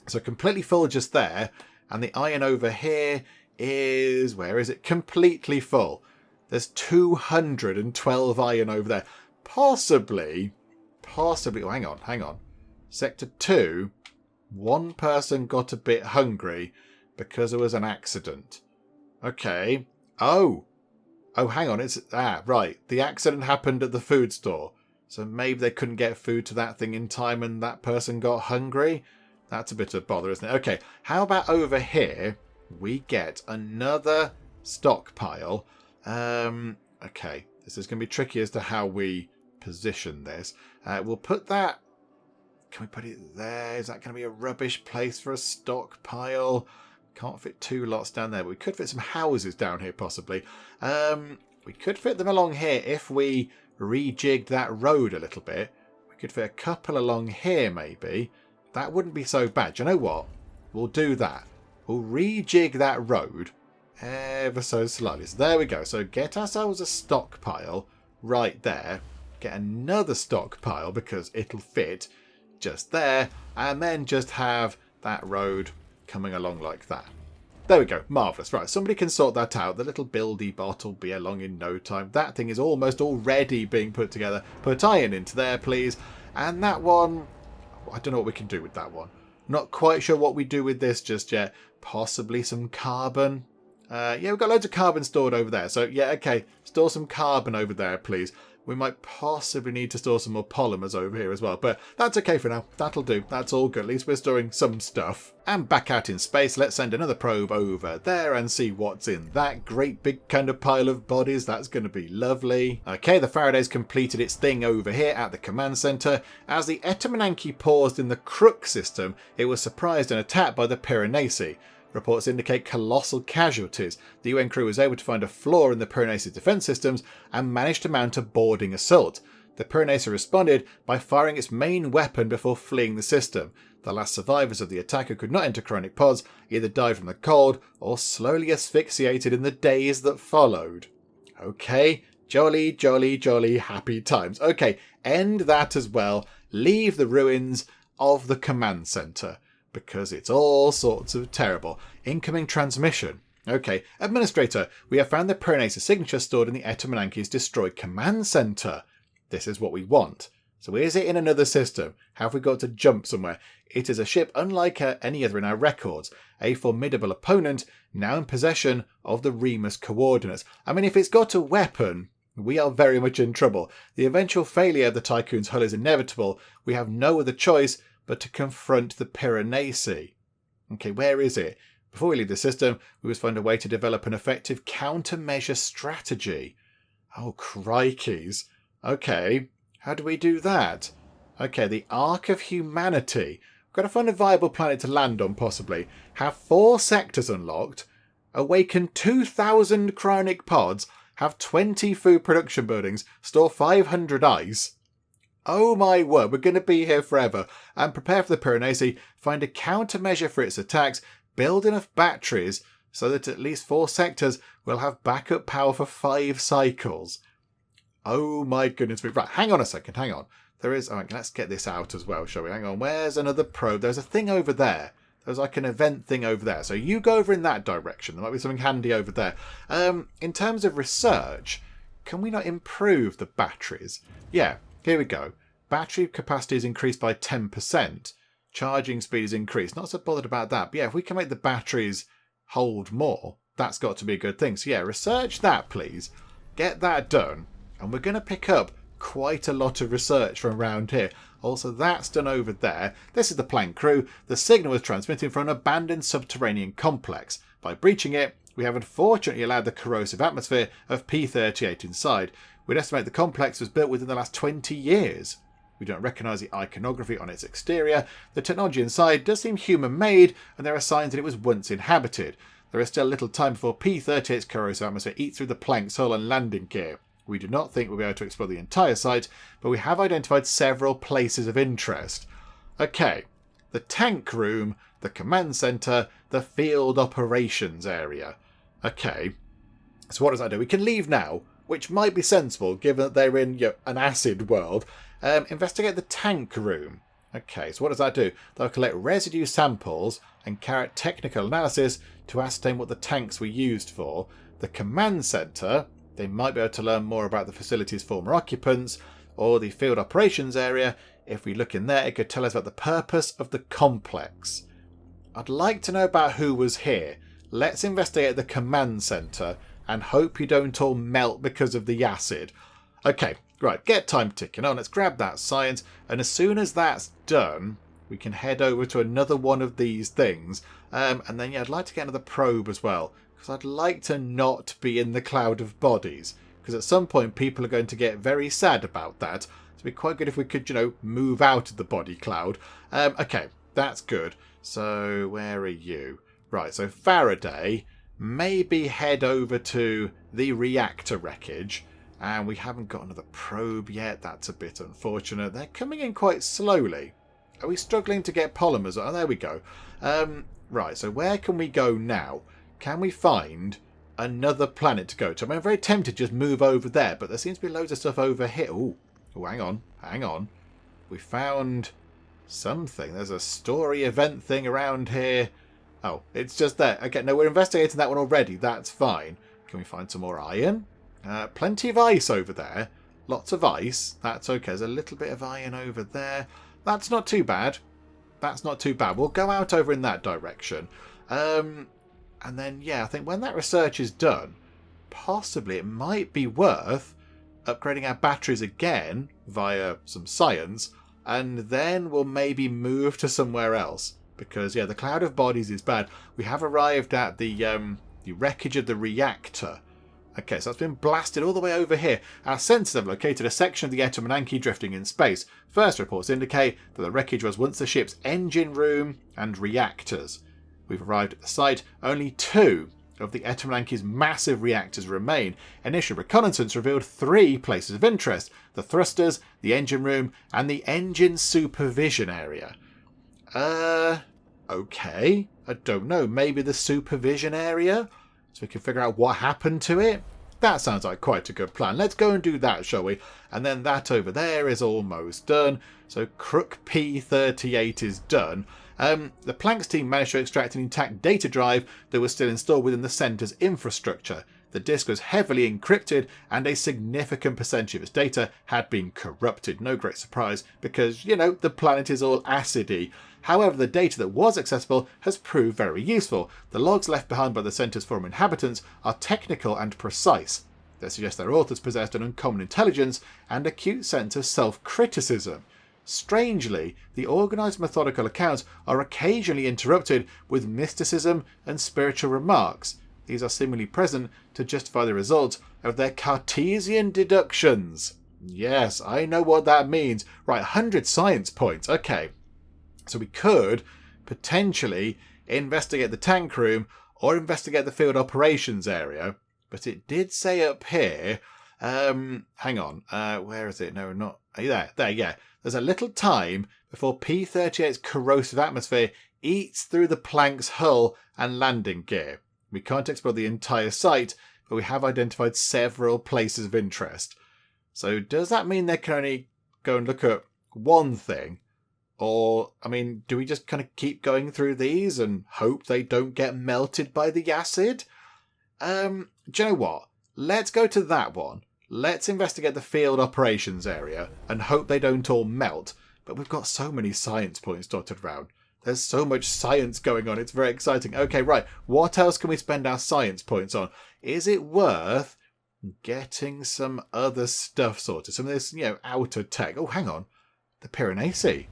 So completely full just there, and the iron over here is, where is it? Completely full. There's 212 iron over there. Possibly, oh, hang on. Sector 2, one person got a bit hungry because there was an accident. Okay. Oh, hang on. Right. The accident happened at the food store. So maybe they couldn't get food to that thing in time and that person got hungry. That's a bit of bother, isn't it? Okay, how about over here we get another stockpile? Okay, this is going to be tricky as to how we position this. We'll put that... Can we put it there? Is that going to be a rubbish place for a stockpile? Can't fit 2 lots down there, but we could fit some houses down here possibly. We could fit them along here if we rejigged that road a little bit. We could fit a couple along here maybe. That wouldn't be so bad. Do you know what? We'll do that. We'll rejig that road ever so slightly. So there we go. So get ourselves a stockpile right there. Get another stockpile because it'll fit just there. And then just have that road coming along like that. There we go. Marvellous. Right, somebody can sort that out. The little buildy bot will be along in no time. That thing is almost already being put together. Put iron into there, please. And that one... I don't know what we can do with that one. Not quite sure what we do with this just yet. Possibly some carbon. Yeah, we've got loads of carbon stored over there. So, yeah, okay. Store some carbon over there, please. We might possibly need to store some more polymers over here as well. But that's okay for now. That'll do. That's all good. At least we're storing some stuff. And back out in space, let's send another probe over there and see what's in that great big kind of pile of bodies. That's going to be lovely. Okay, the Faraday's completed its thing over here at the command center. As the Etemenanki paused in the Crook system, it was surprised and attacked by the Piranesi. Reports indicate colossal casualties. The UN crew was able to find a flaw in the Piranesi's defence systems and managed to mount a boarding assault. The Piranesi responded by firing its main weapon before fleeing the system. The last survivors of the attack who could not enter chronic pods either died from the cold or slowly asphyxiated in the days that followed. Okay, jolly, jolly, jolly happy times. Okay, end that as well. Leave the ruins of the command centre, because it's all sorts of terrible. Incoming transmission. Okay, Administrator, we have found the Piranesi signature stored in the Etemenanki's destroyed command centre. This is what we want. So is it in another system? Have we got to jump somewhere? It is a ship unlike any other in our records. A formidable opponent, now in possession of the Remus coordinates. I mean, if it's got a weapon, we are very much in trouble. The eventual failure of the Tycoon's hull is inevitable. We have no other choice but to confront the Piranesi. Okay, where is it? Before we leave the system, we must find a way to develop an effective countermeasure strategy. Oh, crikeys. Okay, how do we do that? Okay, the Ark of Humanity. We've got to find a viable planet to land on, possibly. Have 4 sectors unlocked. Awaken 2,000 cryonic pods. Have 20 food production buildings. Store 500 ice. Oh my word, we're going to be here forever. And prepare for the Piranesi, find a countermeasure for its attacks, build enough batteries so that at least 4 sectors will have backup power for 5 cycles. Oh my goodness. Right, hang on a second, hang on. There is... Alright, let's get this out as well, shall we? Hang on, where's another probe? There's a thing over there. There's like an event thing over there. So you go over in that direction. There might be something handy over there. In terms of research, can we not improve the batteries? Yeah, here we go. Battery capacity is increased by 10%. Charging speed is increased. Not so bothered about that. But yeah, if we can make the batteries hold more, that's got to be a good thing. So yeah, research that, please. Get that done. And we're going to pick up quite a lot of research from around here. Also, that's done over there. This is the Planck crew. The signal was transmitting from an abandoned subterranean complex. By breaching it, we have unfortunately allowed the corrosive atmosphere of P38 inside. We'd estimate the complex was built within the last 20 years. We don't recognise the iconography on its exterior. The technology inside does seem human-made, and there are signs that it was once inhabited. There is still little time before P38's corrosive atmosphere eats through the Planck's hull and landing gear. We do not think we'll be able to explore the entire site, but we have identified several places of interest. Okay, the tank room, the command centre, the field operations area. Okay, so what does that do? We can leave now, which might be sensible given that they're in an acid world. Investigate the tank room. Okay, so what does that do? They'll collect residue samples and carry out technical analysis to ascertain what the tanks were used for. The command centre, they might be able to learn more about the facility's former occupants, or the field operations area. If we look in there, it could tell us about the purpose of the complex. I'd like to know about who was here. Let's investigate the command centre and hope you don't all melt because of the acid. Okay, right, get time ticking on. Let's grab that science, and as soon as that's done, we can head over to another one of these things. And then, yeah, I'd like to get another probe as well, because I'd like to not be in the cloud of bodies, because at some point people are going to get very sad about that. So it'd be quite good if we could, move out of the body cloud. Okay, that's good. So where are you? Right, so Faraday, maybe head over to the reactor wreckage. And we haven't got another probe yet. That's a bit unfortunate. They're coming in quite slowly. Are we struggling to get polymers? Oh, there we go. Right, so where can we go now? Can we find another planet to go to? I mean, I'm very tempted to just move over there, but there seems to be loads of stuff over here. Oh, hang on. We found something. There's a story event thing around here. Oh, it's just there. Okay, no, we're investigating that one already. That's fine. Can we find some more iron? Plenty of ice over there. Lots of ice. That's okay. There's a little bit of iron over there. That's not too bad. We'll go out over in that direction. And then, yeah, I think when that research is done, possibly it might be worth upgrading our batteries again via some science, and then we'll maybe move to somewhere else. Because, yeah, the cloud of bodies is bad. We have arrived at the wreckage of the reactor. Okay, so that's been blasted all the way over here. Our sensors have located a section of the Etemenanki drifting in space. First reports indicate that the wreckage was once the ship's engine room and reactors. We've arrived at the site. Only 2 of the Etemenanki's massive reactors remain. Initial reconnaissance revealed 3 places of interest: the thrusters, the engine room, and the engine supervision area. Okay. I don't know. Maybe the supervision area? So we can figure out what happened to it? That sounds like quite a good plan. Let's go and do that, shall we? And then that over there is almost done. So Crook P38 is done. The Planck's team managed to extract an intact data drive that was still installed within the centre's infrastructure. The disk was heavily encrypted, and a significant percentage of its data had been corrupted. No great surprise, because, the planet is all acidy. However, the data that was accessible has proved very useful. The logs left behind by the centre's former inhabitants are technical and precise. They suggest their authors possessed an uncommon intelligence and acute sense of self-criticism. Strangely, the organised methodical accounts are occasionally interrupted with mysticism and spiritual remarks. These are seemingly present to justify the result of their Cartesian deductions. Yes, I know what that means. Right, 100 science points. Okay. So we could potentially investigate the tank room or investigate the field operations area. But it did say up here... hang on. Where is it? No, not... There, yeah. There's a little time before P38's corrosive atmosphere eats through the Planck's hull and landing gear. We can't explore the entire site, but we have identified several places of interest. So does that mean they can only go and look at one thing? Or, I mean, do we just kind of keep going through these and hope they don't get melted by the acid? Do you know what? Let's go to that one. Let's investigate the field operations area and hope they don't all melt. But we've got so many science points dotted around. There's so much science going on. It's very exciting. Okay, right. What else can we spend our science points on? Is it worth getting some other stuff sorted? Some of this, outer tech. Oh, hang on. The Piranesi.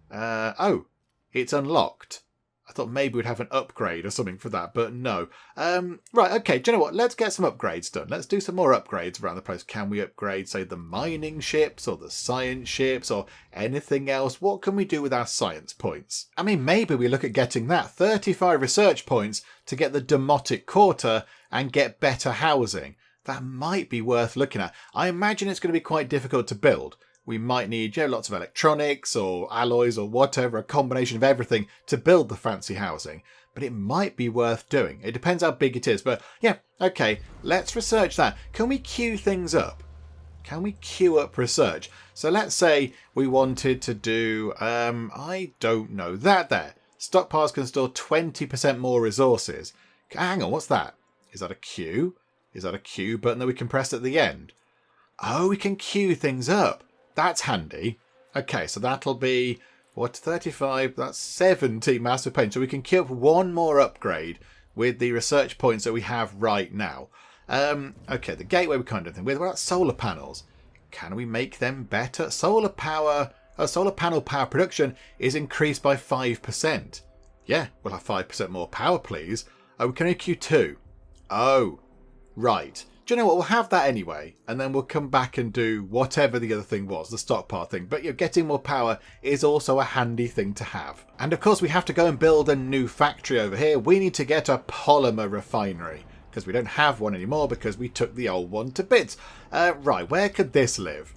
Oh, it's unlocked. I thought maybe we'd have an upgrade or something for that, but no. Right, okay, do you know what? Let's get some upgrades done. Let's do some more upgrades around the place. Can we upgrade, say, the mining ships or the science ships or anything else? What can we do with our science points? I mean, maybe we look at getting that 35 research points to get the Demotic Quarter and get better housing. That might be worth looking at. I imagine it's going to be quite difficult to build. We might need lots of electronics or alloys or whatever, a combination of everything to build the fancy housing. But it might be worth doing. It depends how big it is. But yeah, okay, let's research that. Can we queue things up? Can we queue up research? So let's say we wanted to do, I don't know, that there. Stockpiles can store 20% more resources. Hang on, what's that? Is that a queue? Is that a queue button that we can press at the end? Oh, we can queue things up. That's handy. Okay, so that'll be, 35? That's 70 massive paint. So we can queue up one more upgrade with the research points that we have right now. Okay, the gateway we can't do anything with. What about solar panels? Can we make them better? Solar panel power production is increased by 5%. Yeah, we'll have 5% more power, please. Oh, we can only queue 2. Oh, right. Do you know what? We'll have that anyway, and then we'll come back and do whatever the other thing was, the stockpile thing. But getting more power is also a handy thing to have. And of course, we have to go and build a new factory over here. We need to get a polymer refinery, because we don't have one anymore because we took the old one to bits. Right, where could this live?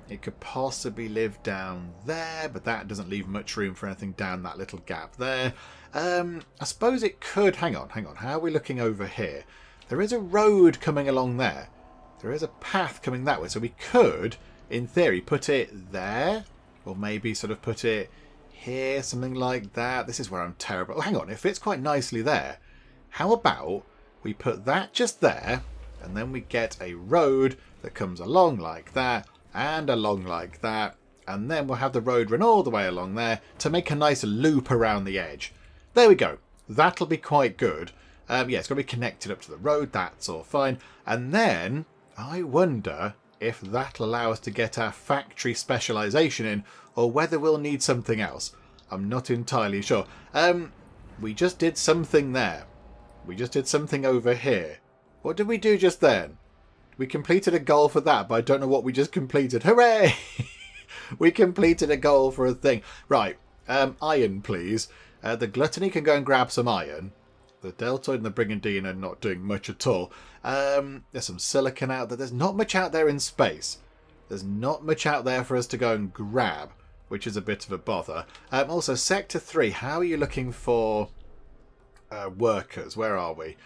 It could possibly live down there, but that doesn't leave much room for anything down that little gap there. I suppose it could... Hang on. How are we looking over here? There is a road coming along there. There is a path coming that way. So we could, in theory, put it there. Or maybe sort of put it here, something like that. This is where I'm terrible. Oh, hang on. It fits quite nicely there. How about we put that just there, and then we get a road that comes along like that, and along like that. And then we'll have the road run all the way along there to make a nice loop around the edge. There we go. That'll be quite good. Yeah, it's got to be connected up to the road. That's all fine. And then I wonder if that'll allow us to get our factory specialisation in, or whether we'll need something else. I'm not entirely sure. We just did something there. We just did something over here. What did we do just then? We completed a goal for that, but I don't know what we just completed. Hooray! We completed a goal for a thing. Right, iron, please. The Gluttony can go and grab some iron. The Deltoid and the Brigandine are not doing much at all. There's some silicon out there. There's not much out there in space. There's not much out there for us to go and grab, which is a bit of a bother. Also, Sector 3, how are you looking for workers? Where are we?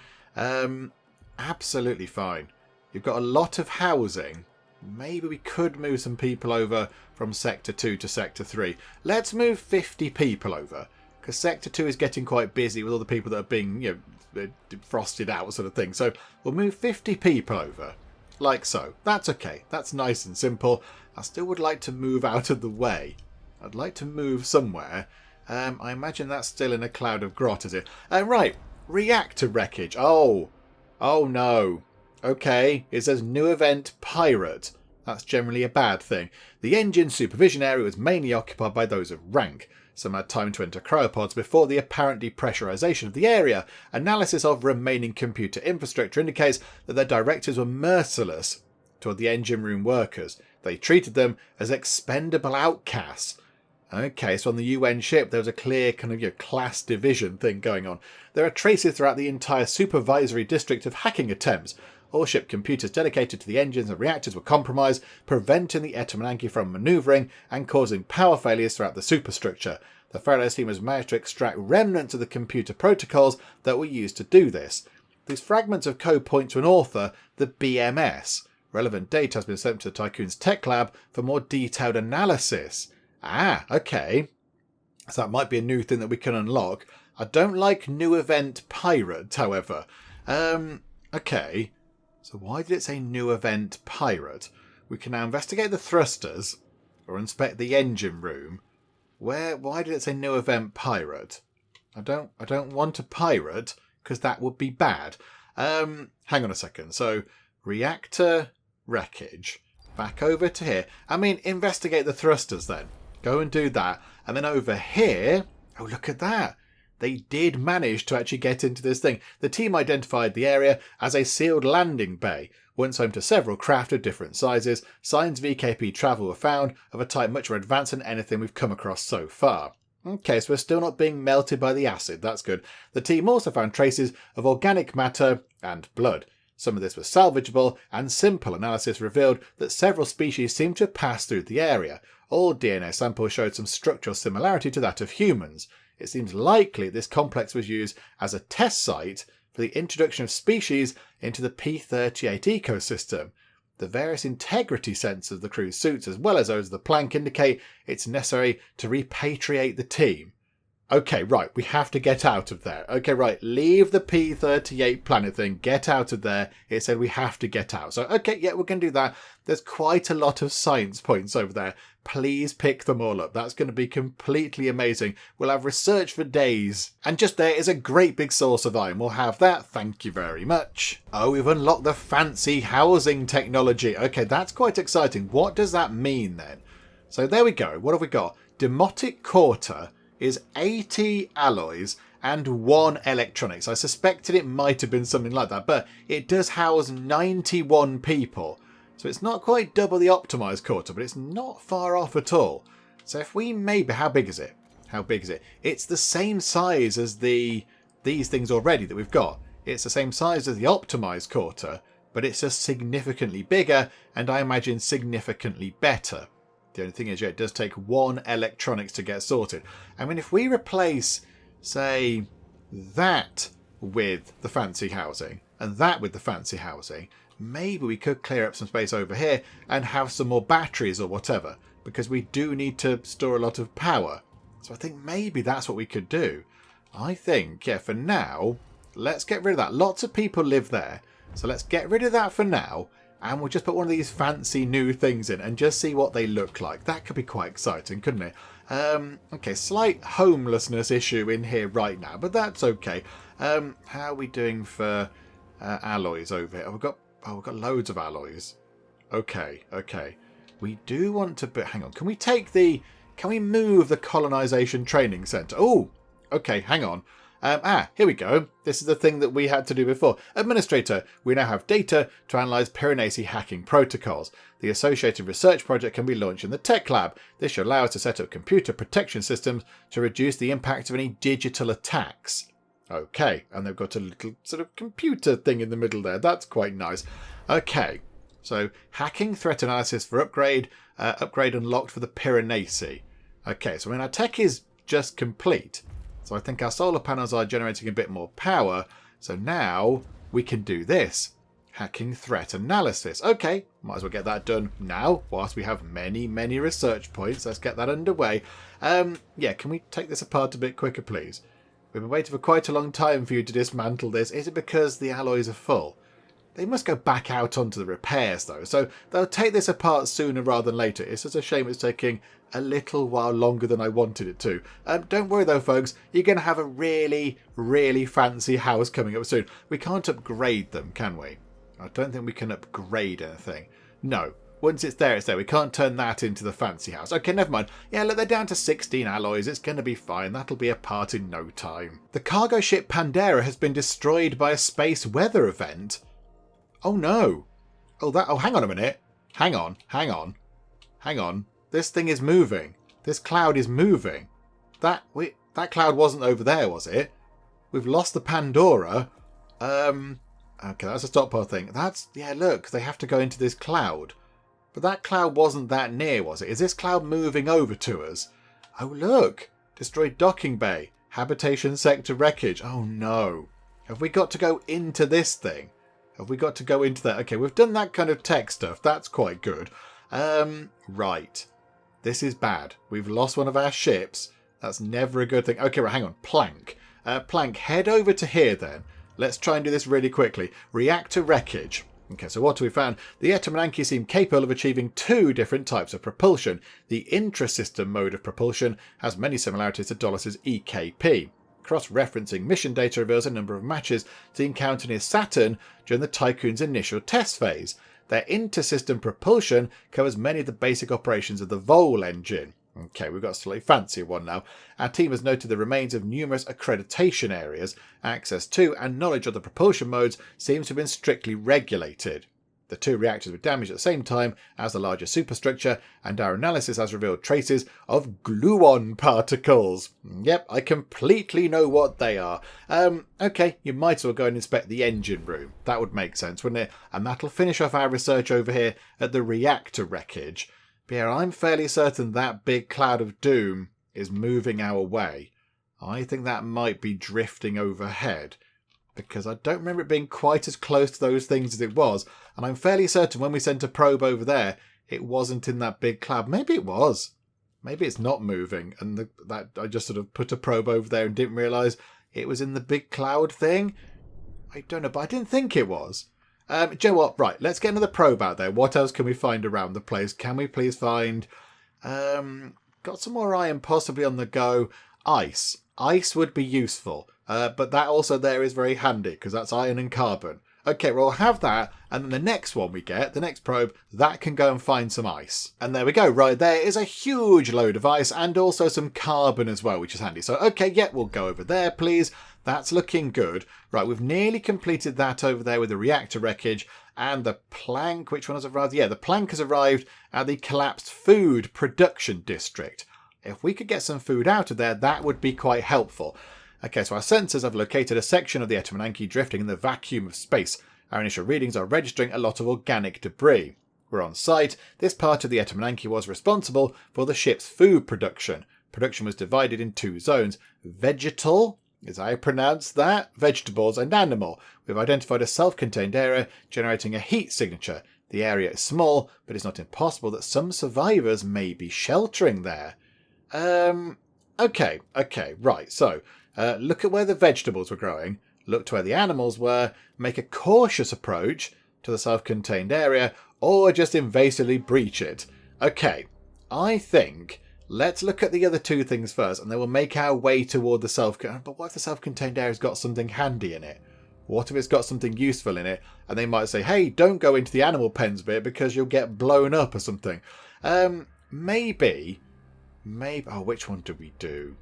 Absolutely fine. You've got a lot of housing. Maybe we could move some people over from Sector 2 to Sector 3. Let's move 50 people over. Because Sector 2 is getting quite busy with all the people that are being, frosted out sort of thing. So we'll move 50 people over. Like so. That's okay. That's nice and simple. I still would like to move out of the way. I'd like to move somewhere. I imagine that's still in a cloud of grot, is it? Right. Reactor wreckage. Oh no. Okay. It says new event pirate. That's generally a bad thing. The engine supervision area was mainly occupied by those of rank. Some had time to enter cryopods before the apparent depressurization of the area. Analysis of remaining computer infrastructure indicates that their directives were merciless toward the engine room workers. They treated them as expendable outcasts. Okay, so on the UN ship there was a clear kind of class division thing going on. There are traces throughout the entire supervisory district of hacking attempts. All ship computers dedicated to the engines and reactors were compromised, preventing the Etemananki from manoeuvring and causing power failures throughout the superstructure. The Pharaohs team has managed to extract remnants of the computer protocols that were used to do this. These fragments of code point to an author, the BMS, Relevant data has been sent to the Tycoon's tech lab for more detailed analysis. Ah, okay. So that might be a new thing that we can unlock. I don't like new event pirate, however. Okay. So why did it say new event pirate? We can now investigate the thrusters or inspect the engine room. Why did it say new event pirate? I don't want a pirate because that would be bad. Hang on a second. So reactor wreckage. Back over to here. I mean, investigate the thrusters then. Go and do that. And then over here, oh, look at that. They did manage to actually get into this thing. The team identified the area as a sealed landing bay. Once home to several craft of different sizes, signs of EKP travel were found of a type much more advanced than anything we've come across so far. Okay, so we're still not being melted by the acid. That's good. The team also found traces of organic matter and blood. Some of this was salvageable, and simple analysis revealed that several species seemed to have passed through the area. All DNA samples showed some structural similarity to that of humans. It seems likely this complex was used as a test site for the introduction of species into the P-38 ecosystem. The various integrity sensors of the crew's suits, as well as those of the plank, indicate it's necessary to repatriate the team. Okay, right, we have to get out of there. Okay, right, leave the P-38 planet thing, get out of there. It said we have to get out. So, okay, yeah, we're going to do that. There's quite a lot of science points over there. Please pick them all up. That's going to be completely amazing. We'll have research for days. And just there is a great big source of iron. We'll have that. Thank you very much. Oh, we've unlocked the fancy housing technology. Okay, that's quite exciting. What does that mean then? So there we go. What have we got? Demotic Quarter is 80 alloys and 1 electronics. I suspected it might have been something like that, but it does house 91 people. So it's not quite double the optimized quarter, but it's not far off at all. So if we maybe, how big is it? How big is it? It's the same size as these things already that we've got. It's the same size as the optimized quarter, but it's just significantly bigger and I imagine significantly better. The only thing is, yeah, it does take 1 electronics to get sorted. I mean, if we replace, say, that with the fancy housing and that with the fancy housing, maybe we could clear up some space over here and have some more batteries or whatever, because we do need to store a lot of power. So I think maybe that's what we could do. I think, yeah, for now, let's get rid of that. Lots of people live there, so let's get rid of that for now. And we'll just put one of these fancy new things in and just see what they look like. That could be quite exciting, couldn't it? Okay, slight homelessness issue in here right now, but that's okay. How are we doing for alloys over here? Oh, we've got loads of alloys. Okay. We do want to... hang on, can we move the colonization training center? Oh, okay, hang on. Here we go. This is the thing that we had to do before. Administrator, we now have data to analyse Piranesi hacking protocols. The associated research project can be launched in the tech lab. This should allow us to set up computer protection systems to reduce the impact of any digital attacks. Okay, and they've got a little sort of computer thing in the middle there. That's quite nice. Okay, so hacking threat analysis for upgrade unlocked for the Piranesi. Okay, so when our tech is just complete. So I think our solar panels are generating a bit more power. So now we can do this. Hacking threat analysis. Okay, might as well get that done now whilst we have many research points. Let's get that underway. Yeah, can we take this apart a bit quicker, please? We've been waiting for quite a long time for you to dismantle this. Is it because the alloys are full? They must go back out onto the repairs, though, so they'll take this apart sooner rather than later. It's just a shame it's taking a little while longer than I wanted it to. Don't worry, though, folks. You're going to have a really fancy house coming up soon. We can't upgrade them, can we? I don't think we can upgrade anything. No. Once it's there, it's there. We can't turn that into the fancy house. Okay, never mind. Yeah, look, they're down to 16 alloys. It's going to be fine. That'll be apart in no time. The cargo ship Pandera has been destroyed by a space weather event. Oh no. Oh, hang on a minute. Hang on. This thing is moving. This cloud is moving. That cloud wasn't over there, was it? We've lost the Pandora. Okay, that's a stockpile thing. Yeah, look, they have to go into this cloud. But that cloud wasn't that near, was it? Is this cloud moving over to us? Oh, look. Destroyed docking bay. Habitation sector wreckage. Oh no. Have we got to go into this thing? Have we got to go into that? Okay, we've done that kind of tech stuff. That's quite good. Right. This is bad. We've lost one of our ships. That's never a good thing. Okay, right, hang on. Plank. Plank, head over to here then. Let's try and do this really quickly. Reactor wreckage. Okay, so what have we found? The Etemenanki seem capable of achieving 2 different types of propulsion. The intra-system mode of propulsion has many similarities to Dolus's EKP. Cross-referencing mission data reveals a number of matches to encounter near Saturn during the Tycoon's initial test phase. Their inter-system propulsion covers many of the basic operations of the Vol engine. Okay, we've got a slightly fancier one now. Our team has noted the remains of numerous accreditation areas. Access to and knowledge of the propulsion modes seems to have been strictly regulated. The 2 reactors were damaged at the same time as the larger superstructure, and our analysis has revealed traces of gluon particles. Yep, I completely know what they are. Okay, you might as well go and inspect the engine room. That would make sense, wouldn't it? And that'll finish off our research over here at the reactor wreckage. But yeah, I'm fairly certain that big cloud of doom is moving our way. I think that might be drifting overhead, because I don't remember it being quite as close to those things as it was, and I'm fairly certain when we sent a probe over there, it wasn't in that big cloud. Maybe it was. Maybe it's not moving, and that I just sort of put a probe over there and didn't realise it was in the big cloud thing. I don't know, but I didn't think it was. Do you know what? Right, let's get another probe out there. What else can we find around the place? Can we please find... got some more iron possibly on the go. Ice. Ice would be useful. But that also there is very handy because that's iron and carbon. Okay, we'll have that. And then the next one we get, the next probe, that can go and find some ice. And there we go. Right, there is a huge load of ice and also some carbon as well, which is handy. So, okay, yeah, we'll go over there, please. That's looking good. Right, we've nearly completed that over there with the reactor wreckage and the plank. Which one has arrived? Yeah, the plank has arrived at the collapsed food production district. If we could get some food out of there, that would be quite helpful. Okay, so our sensors have located a section of the Etemenanki drifting in the vacuum of space. Our initial readings are registering a lot of organic debris. We're on site. This part of the Etemenanki was responsible for the ship's food production. Production was divided in 2 zones. Vegetal, is how I pronounce that? Vegetables and animal. We've identified a self-contained area generating a heat signature. The area is small, but it's not impossible that some survivors may be sheltering there. Okay, right, so... look at where the vegetables were growing, look to where the animals were, make a cautious approach to the self-contained area, or just invasively breach it. Okay, I think let's look at the other 2 things first, and then we'll make our way toward the self-contained... But what if the self-contained area's got something handy in it? What if it's got something useful in it? And they might say, hey, don't go into the animal pens bit because you'll get blown up or something. Maybe... Oh, which one do we do?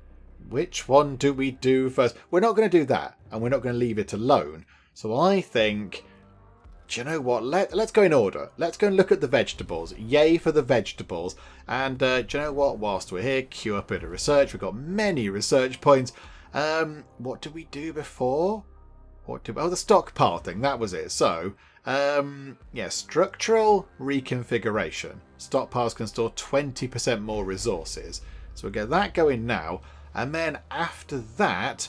Which one do we do first? We're not going to do that, and we're not going to leave it alone. So I think, do you know what? Let's go in order. Let's go and look at the vegetables. Yay for the vegetables. And do you know what? Whilst we're here, queue up a bit of research. We've got many research points. What did we do before? Oh, the stockpile thing. That was it. So, yeah, structural reconfiguration. Stockpiles can store 20% more resources. So we'll get that going now. And then after that,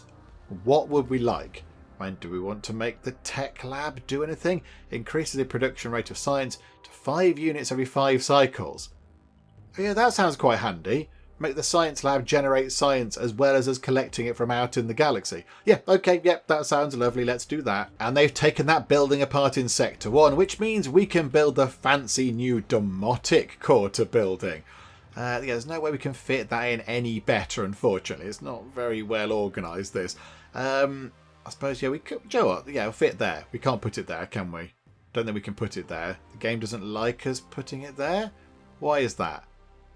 what would we like? When do we want to make the tech lab do anything? Increases the production rate of science to 5 units every 5 cycles. Oh, yeah, that sounds quite handy. Make the science lab generate science as well as us collecting it from out in the galaxy. Yeah, okay, yep, that sounds lovely. Let's do that. And they've taken that building apart in Sector 1, which means we can build the fancy new Demotic quarter building. Yeah, there's no way we can fit that in any better, unfortunately. It's not very well organised, this. I suppose, yeah, we could... You know what? Yeah, it'll fit there. We can't put it there, can we? Don't think we can put it there. The game doesn't like us putting it there. Why is that?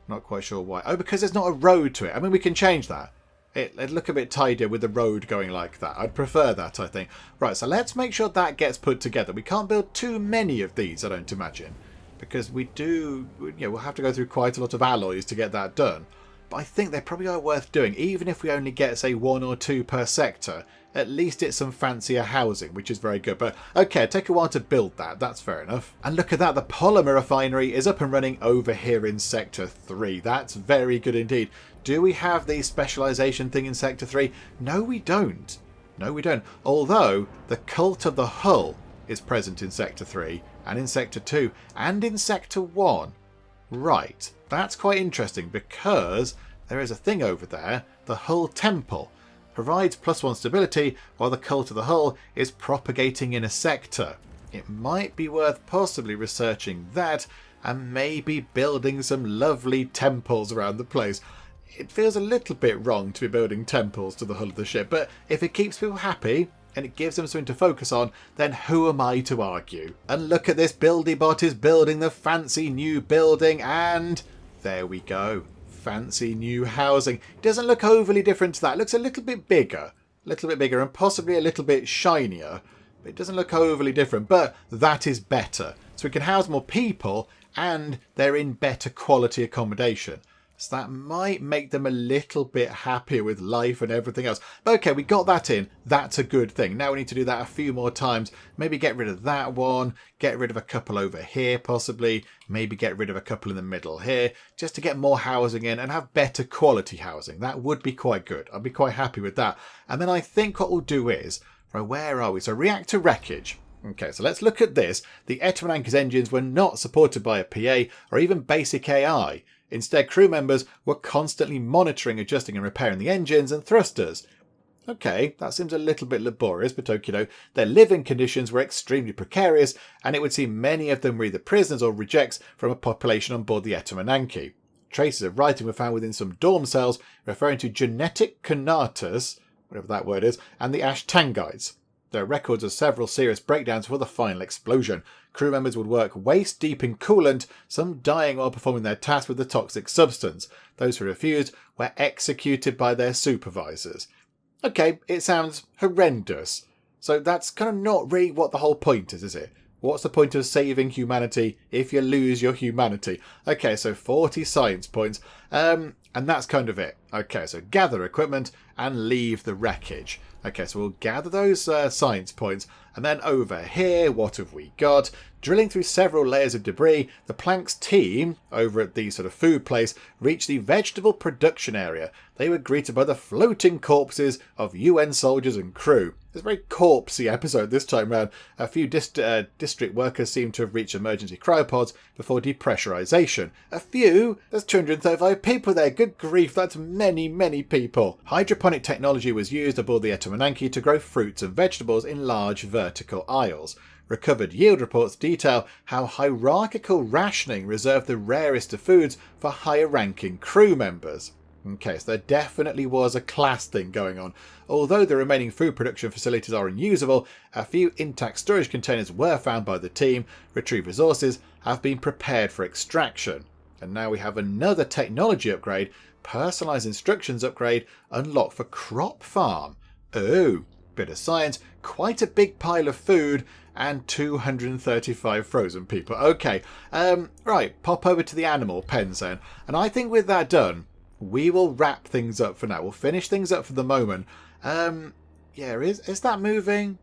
Not quite sure why. Oh, because there's not a road to it. I mean, we can change that. It'd look a bit tidier with the road going like that. I'd prefer that, I think. Right, so let's make sure that gets put together. We can't build too many of these, I don't imagine. Because we do, we'll have to go through quite a lot of alloys to get that done. But I think they probably are worth doing, even if we only get, say, 1 or 2 per sector. At least it's some fancier housing, which is very good. But okay, take a while to build that. That's fair enough. And look at that, the polymer refinery is up and running over here in Sector 3. That's very good indeed. Do we have the specialisation thing in Sector 3? No, we don't. No, we don't. Although, the Cult of the Hull is present in Sector 3 and in Sector 2 and in Sector 1. Right, that's quite interesting because there is a thing over there, the Hull Temple. Provides +1 stability while the Cult of the Hull is propagating in a sector. It might be worth possibly researching that and maybe building some lovely temples around the place. It feels a little bit wrong to be building temples to the hull of the ship, but if it keeps people happy and it gives them something to focus on, then who am I to argue? And look at this, Buildybot is building the fancy new building, and there we go. Fancy new housing. It doesn't look overly different to that. It looks a little bit bigger and possibly a little bit shinier. It doesn't look overly different, but that is better. So we can house more people and they're in better quality accommodation. So that might make them a little bit happier with life and everything else. Okay, we got that in. That's a good thing. Now we need to do that a few more times. Maybe get rid of that one. Get rid of a couple over here, possibly. Maybe get rid of a couple in the middle here. Just to get more housing in and have better quality housing. That would be quite good. I'd be quite happy with that. And then I think what we'll do is... Right, where are we? So reactor wreckage. Okay, so let's look at this. The Etemananker's engines were not supported by a PA or even basic AI. Instead, crew members were constantly monitoring, adjusting and repairing the engines and thrusters. Okay, that seems a little bit laborious, but okay, their living conditions were extremely precarious, and it would seem many of them were either prisoners or rejects from a population on board the Etemananki. Traces of writing were found within some dorm cells referring to genetic conatus, whatever that word is, and the Ashtangites. There are records of several serious breakdowns before the final explosion. Crew members would work waist deep in coolant, some dying while performing their task with the toxic substance. Those who refused were executed by their supervisors. Okay, it sounds horrendous. So that's kind of not really what the whole point is it? What's the point of saving humanity if you lose your humanity? Okay, so 40 science points, and that's kind of it. Okay, so gather equipment and leave the wreckage. Okay, so we'll gather those science points, and then over here, what have we got? Drilling through several layers of debris, the Planks team, over at the sort of food place, reached the vegetable production area. They were greeted by the floating corpses of UN soldiers and crew. It's a very corpsey episode this time round. A few district workers seem to have reached emergency cryopods before depressurization. A few? There's 235 people there. Good grief, that's many, many people. Hydroponic technology was used aboard the Etemananki to grow fruits and vegetables in large vertical aisles. Recovered yield reports detail how hierarchical rationing reserved the rarest of foods for higher-ranking crew members. Okay, so there definitely was a class thing going on. Although the remaining food production facilities are unusable, a few intact storage containers were found by the team. Retrieved resources have been prepared for extraction. And now we have another technology upgrade, personalised instructions upgrade, unlocked for crop farm. Oh, bit of science, quite a big pile of food, and 235 frozen people. Okay, right, pop over to the animal pens then. And I think with that done, we will wrap things up for now. We'll finish things up for the moment. Yeah, is that moving?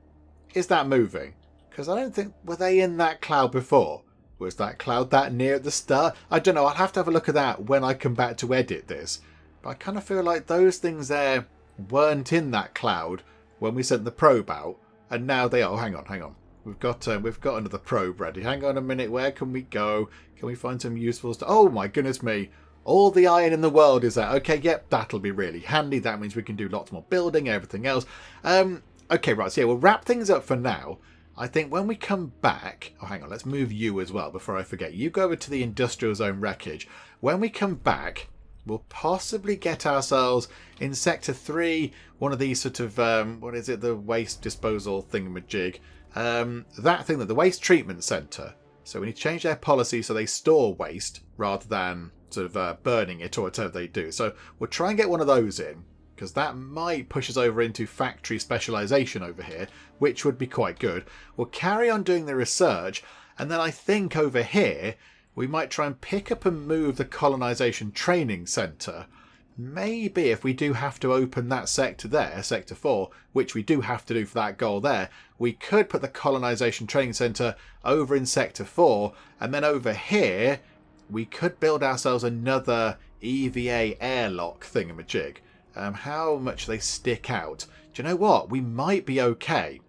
Is that moving? Because I don't think... Were they in that cloud before? Was that cloud that near at the start? I don't know. I'll have to have a look at that when I come back to edit this. But I kind of feel like those things there weren't in that cloud when we sent the probe out. And now they are. Oh, hang on. We've got another probe ready. Hang on a minute. Where can we go? Can we find some useful stuff? Oh, my goodness me. All the iron in the world is there. Okay, yep, that'll be really handy. That means we can do lots more building, everything else. Okay, right, so yeah, we'll wrap things up for now. I think when we come back... Oh, hang on, let's move you as well before I forget. You go over to the industrial zone wreckage. When we come back, we'll possibly get ourselves in Sector 3, one of these sort of, what is it, the waste disposal thingamajig. That thing, the waste treatment centre. So we need to change their policy so they store waste rather than sort of burning it or whatever they do. So we'll try and get one of those in, because that might push us over into factory specialisation over here, which would be quite good. We'll carry on doing the research, and then I think over here we might try and pick up and move the colonisation training centre. Maybe if we do have to open that sector there, Sector 4, which we do have to do for that goal there, we could put the colonisation training centre over in Sector 4, and then over here we could build ourselves another EVA airlock thingamajig. How much they stick out. Do you know what? We might be okay.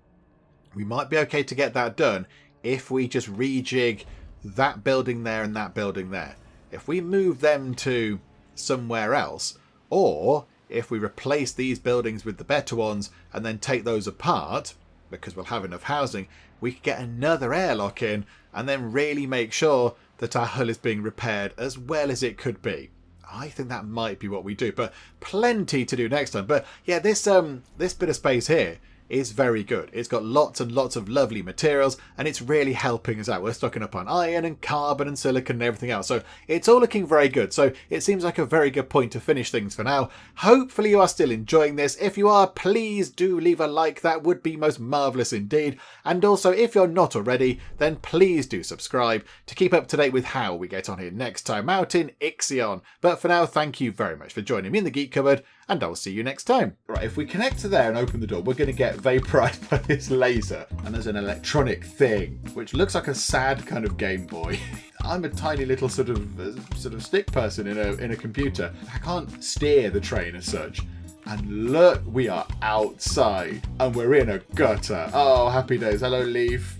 we might be okay to get that done if we just rejig that building there and that building there. If we move them to somewhere else, or if we replace these buildings with the better ones and then take those apart, because we'll have enough housing, we could get another airlock in and then really make sure that our hull is being repaired as well as it could be. I think that might be what we do, but plenty to do next time. But yeah, this bit of space here is very good. It's got lots and lots of lovely materials, and it's really helping us out. We're stocking up on iron and carbon and silicon and everything else, so it's all looking very good. So it seems like a very good point to finish things for now. Hopefully you are still enjoying this. If you are, please do leave a like. That would be most marvellous indeed. And also, if you're not already, then please do subscribe to keep up to date with how we get on here next time out in Ixion. But for now, thank you very much for joining me in the Geek Cupboard, and I'll see you next time. Right, if we connect to there and open the door, we're going to get vaporized by this laser. And there's an electronic thing, which looks like a sad kind of Game Boy. I'm a tiny little sort of stick person in a computer. I can't steer the train as such. And look, we are outside, and we're in a gutter. Oh, happy days. Hello, Leaf.